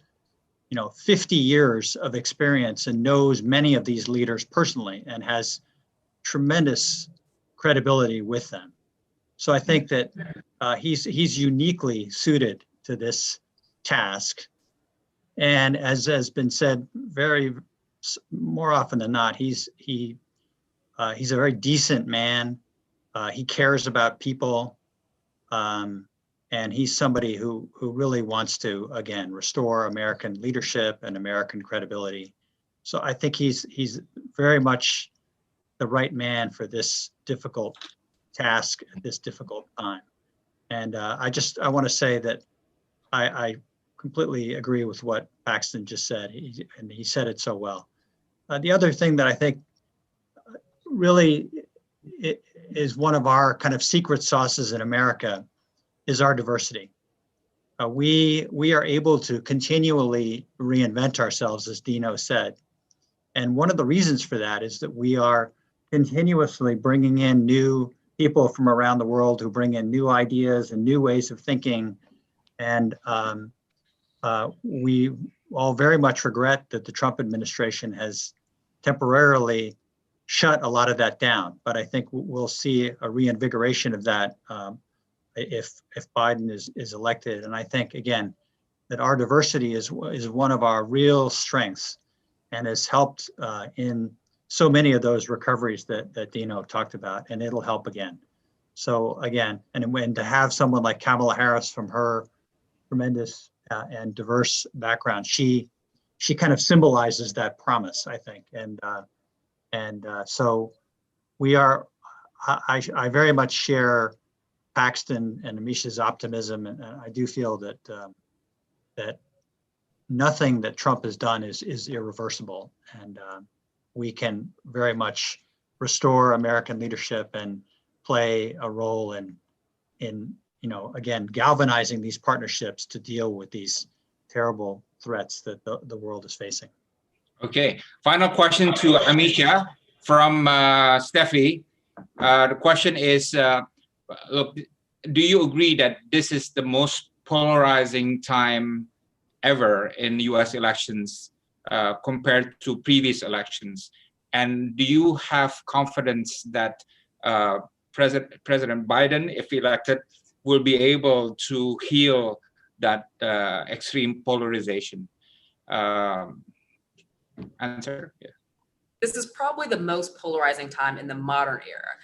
50 years of experience and knows many of these leaders personally and has tremendous credibility with them. So I think that he's uniquely suited to this task. And as has been said, more often than not, he's a very decent man. He cares about people, and he's somebody who really wants to, again, restore American leadership and American credibility. So I think he's very much the right man for this difficult task at this difficult time. And I want to say that I completely agree with what Paxton just said, and he said it so well. The other thing that I think really is one of our kind of secret sauces in America is our diversity. We are able to continually reinvent ourselves, as Dino said. And one of the reasons for that is that we are continuously bringing in new people from around the world who bring in new ideas and new ways of thinking. And we all very much regret that the Trump administration has temporarily shut a lot of that down. But I think we'll see a reinvigoration of that if Biden is elected. And I think, again, that our diversity is one of our real strengths and has helped in so many of those recoveries that Dino talked about, and it'll help again. So again, and to have someone like Kamala Harris from her tremendous and diverse background, she kind of symbolizes that promise, I think. And so we are, I very much share Paxton and Amisha's optimism, and I do feel that that nothing that Trump has done is irreversible, and we can very much restore American leadership and play a role in again, galvanizing these partnerships to deal with these terrible threats that the world is facing. Okay, final question to Amisha from Steffi. The question is, look, do you agree that this is the most polarizing time ever in US elections compared to previous elections? And do you have confidence that President Biden, if elected, will be able to heal that extreme polarization? Answer. Yeah. This is probably the most polarizing time in the modern era.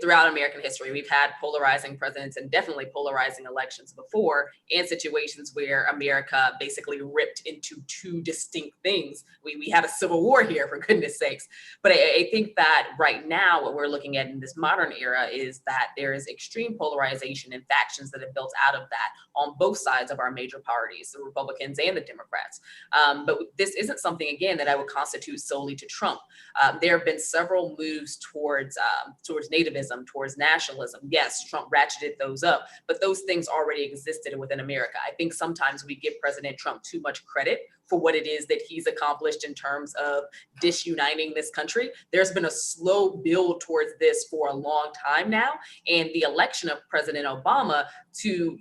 Throughout American history, we've had polarizing presidents and definitely polarizing elections before, and situations where America basically ripped into two distinct things. We had a civil war here, for goodness sakes. But I think that right now, what we're looking at in this modern era is that there is extreme polarization and factions that have built out of that on both sides of our major parties, the Republicans and the Democrats. But this isn't something, again, that I would constitute solely to Trump. There have been several moves towards nativism, towards nationalism. Yes, Trump ratcheted those up, but those things already existed within America. I think sometimes we give President Trump too much credit for what it is that he's accomplished in terms of disuniting this country. There's been a slow build towards this for a long time now, and the election of President Obama, to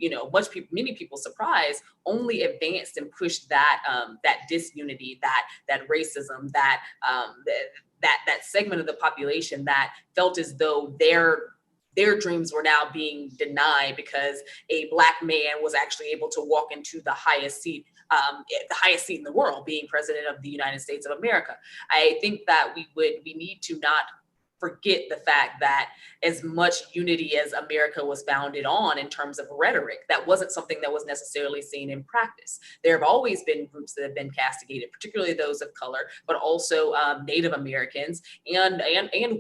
many people's surprise, only advanced and pushed that disunity, that racism, that segment of the population that felt as though their dreams were now being denied because a Black man was actually able to walk into the highest seat in the world, being president of the United States of America. I think that we need to not forget the fact that as much unity as America was founded on in terms of rhetoric, that wasn't something that was necessarily seen in practice. There have always been groups that have been castigated, particularly those of color, but also Native Americans and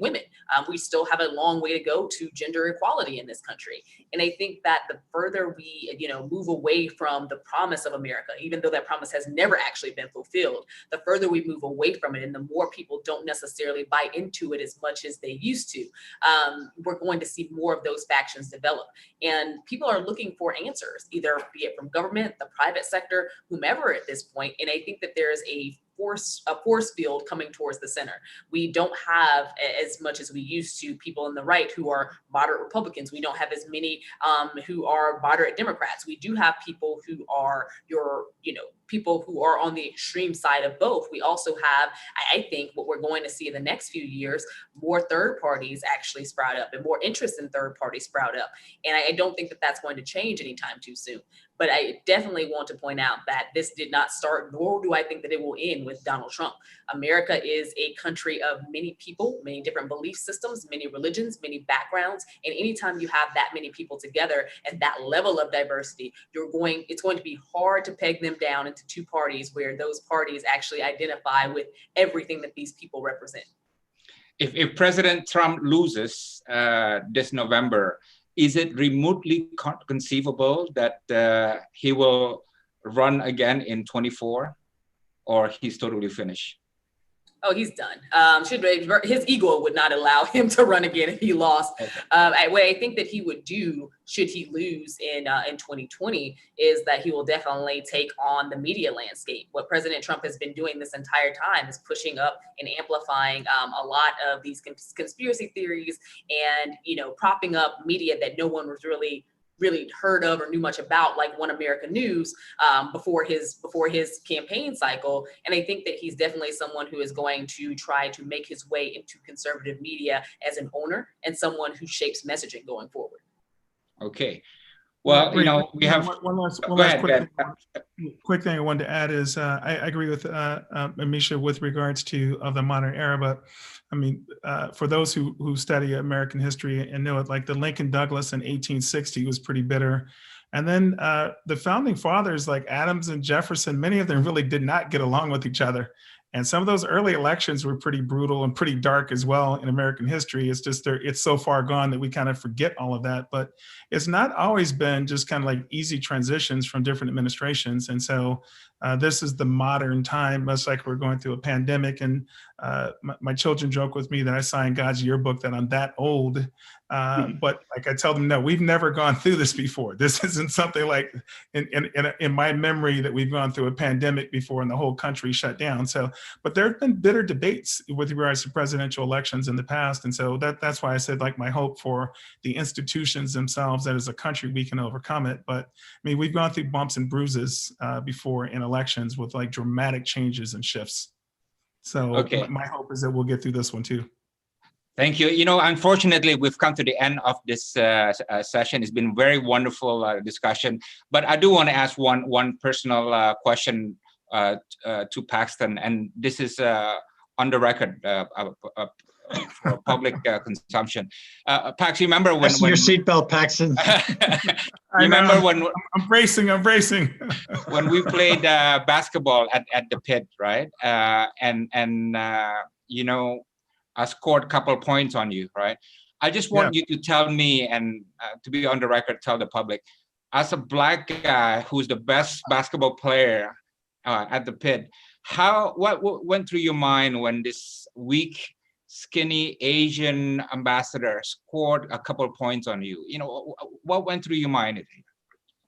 women. We still have a long way to go to gender equality in this country. And I think that the further we move away from the promise of America, even though that promise has never actually been fulfilled, the further we move away from it and the more people don't necessarily buy into it as much as they used to, we're going to see more of those factions develop. And people are looking for answers, either be it from government, the private sector, whomever at this point. And I think that there is a force field coming towards the center. We don't have as much as we used to people on the right who are moderate Republicans. We don't have as many who are moderate Democrats. We do have people who are people who are on the extreme side of both. We also have, I think, what we're going to see in the next few years, more third parties actually sprout up and more interest in third parties sprout up. And I don't think that that's going to change anytime too soon. But I definitely want to point out that this did not start, nor do I think that it will end with Donald Trump. America is a country of many people, many different belief systems, many religions, many backgrounds. And anytime you have that many people together and that level of diversity, it's going to be hard to peg them down into two parties where those parties actually identify with everything that these people represent. If President Trump loses this November, is it remotely conceivable that he will run again in 24, or he's totally finished? Oh, he's done. His ego would not allow him to run again if he lost. Okay. What I think that he would do, should he lose in 2020, is that he will definitely take on the media landscape. What President Trump has been doing this entire time is pushing up and amplifying a lot of these conspiracy theories and propping up media that no one was really heard of or knew much about, like One America News, before his campaign cycle. And I think that he's definitely someone who is going to try to make his way into conservative media as an owner and someone who shapes messaging going forward. Okay. Well, we have one last quick thing I wanted to add is I agree with Amisha with regards to the modern era, but I mean, for those who study American history and know it, like the Lincoln Douglas in 1860 was pretty bitter. And then the founding fathers like Adams and Jefferson, many of them really did not get along with each other. And some of those early elections were pretty brutal and pretty dark as well in American history. It's just it's so far gone that we kind of forget all of that. But it's not always been just kind of like easy transitions from different administrations. And so this is the modern time, much like we're going through a pandemic. And my children joke with me that I signed God's yearbook that I'm that old. But like I tell them, no, we've never gone through this before. This isn't something like in my memory that we've gone through a pandemic before and the whole country shut down. So, but there have been bitter debates with regards to presidential elections in the past. And so that's why I said like my hope for the institutions themselves, that as a country, we can overcome it. But I mean, we've gone through bumps and bruises before in elections with like dramatic changes and shifts. So okay. My hope is that we'll get through this one too. Thank you. Unfortunately, we've come to the end of this session. It's been very wonderful discussion. But I do want to ask one personal question to Paxton, and this is on the record for public consumption. Pax, you remember when your seatbelt, Paxton? Remember when I'm bracing. When we played basketball at the pit, right? I scored a couple points on you, right? I just want you to tell me, and to be on the record, tell the public, as a Black guy who's the best basketball player at the pit, what went through your mind when this weak, skinny Asian ambassador scored a couple points on you? What went through your mind?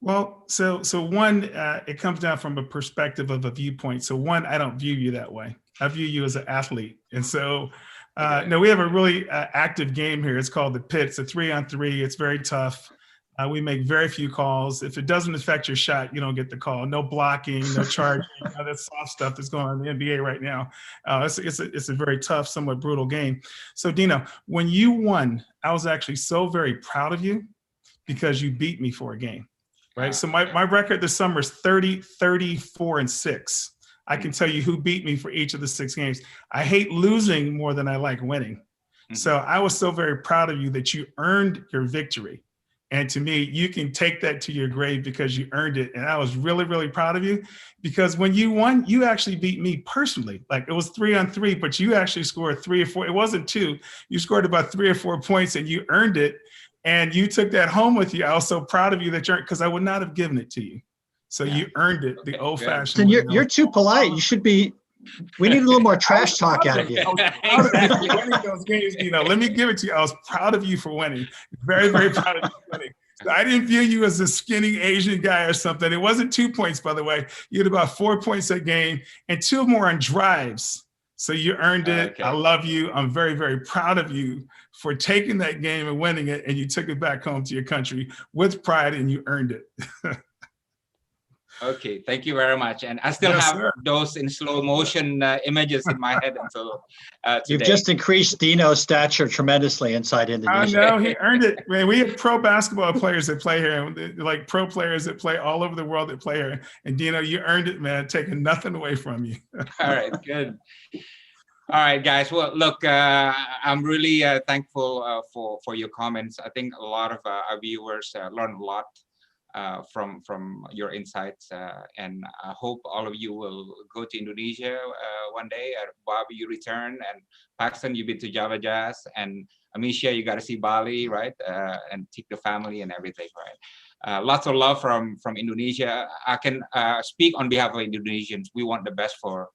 Well, so one, it comes down from a perspective of a viewpoint. So one, I don't view you that way. I view you as an athlete, and so. No, we have a really active game here. It's called the pit. It's a 3-on-3. It's very tough. We make very few calls. If it doesn't affect your shot, you don't get the call. No blocking, no charging. That soft stuff that's going on in the NBA right now. It's a very tough, somewhat brutal game. So Dino, when you won, I was actually so very proud of you because you beat me for a game, right? So my record this summer is 30, 34, and 6. I can tell you who beat me for each of the 6 games. I hate losing more than I like winning. Mm-hmm. So I was so very proud of you that you earned your victory. And to me, you can take that to your grave because you earned it. And I was really, really proud of you because when you won, you actually beat me personally. Like it was 3-on-3, but you actually scored 3 or 4. It wasn't 2. You scored about 3 or 4 points and you earned it. And you took that home with you. I was so proud of you that because I would not have given it to you. So you earned it the old-fashioned way. You're too polite. You should be. We need a little more trash talk out of you. Winning those games, let me give it to you. I was proud of you for winning. Very, very proud of you for winning. So I didn't view you as a skinny Asian guy or something. It wasn't 2 points, by the way. You had about 4 points that game and 2 more on drives. So you earned it. Okay. I love you. I'm very, very proud of you for taking that game and winning it. And you took it back home to your country with pride and you earned it. Okay, thank you very much. And I still Yes, have sir. those in slow motion images in my head until You've today. just increased Dino's stature tremendously inside I Indonesia. know, he earned it. Man, we have pro basketball players that play here, like pro players that play all over the world that play here. And Dino, you earned it, man, taking nothing away from you. All right, good. All right, guys. Well, look, I'm really thankful for your comments. I think a lot of our viewers learned a lot from your insights, and I hope all of you will go to Indonesia one day. Bobby, you return, and Paxton, you've been to Java Jazz, and Amisha, you got to see Bali, right? And take the family and everything, right? Lots of love from Indonesia. I can speak on behalf of Indonesians. We want the best for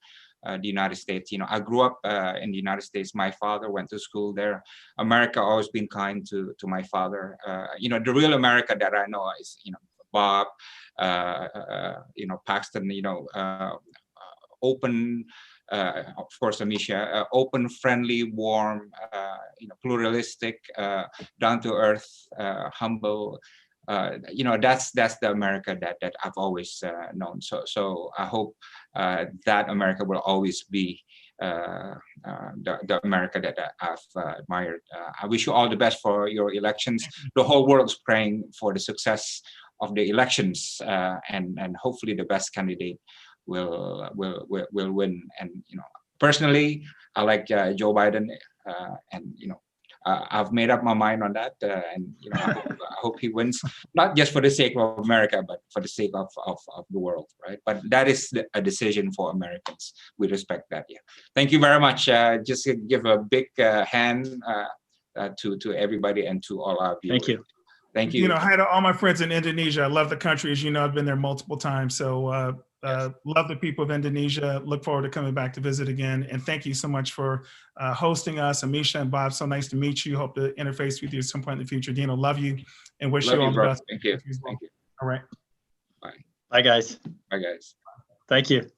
the United States. You know, I grew up in the United States. My father went to school there. America always been kind to my father. You know, the real America that I know is, you know, Bob, you know, Paxton, you know, open, of course, Amisha, open, friendly, warm, you know, pluralistic, down to earth, humble. You know, that's the America that I've always known. So I hope that America will always be the America that I've admired. I wish you all the best for your elections. The whole world is praying for the success of the elections, and hopefully the best candidate will win. And you know, personally, I like Joe Biden, and you know, I've made up my mind on that, and you know, I hope he wins, not just for the sake of America, but for the sake of the world, right? But that is a decision for Americans. We respect that. Yeah. Thank you very much. Just give a big hand to everybody and to all our viewers. Thank you. Thank you. You know, hi to all my friends in Indonesia. I love the country. As you know, I've been there multiple times. So love the people of Indonesia. Look forward to coming back to visit again. And thank you so much for hosting us. Amisha and Bob, so nice to meet you. Hope to interface with you at some point in the future. Dino, love you and wish you all the best. Thank you. Thank you. All right. Bye. Bye, guys. Bye, guys. Thank you.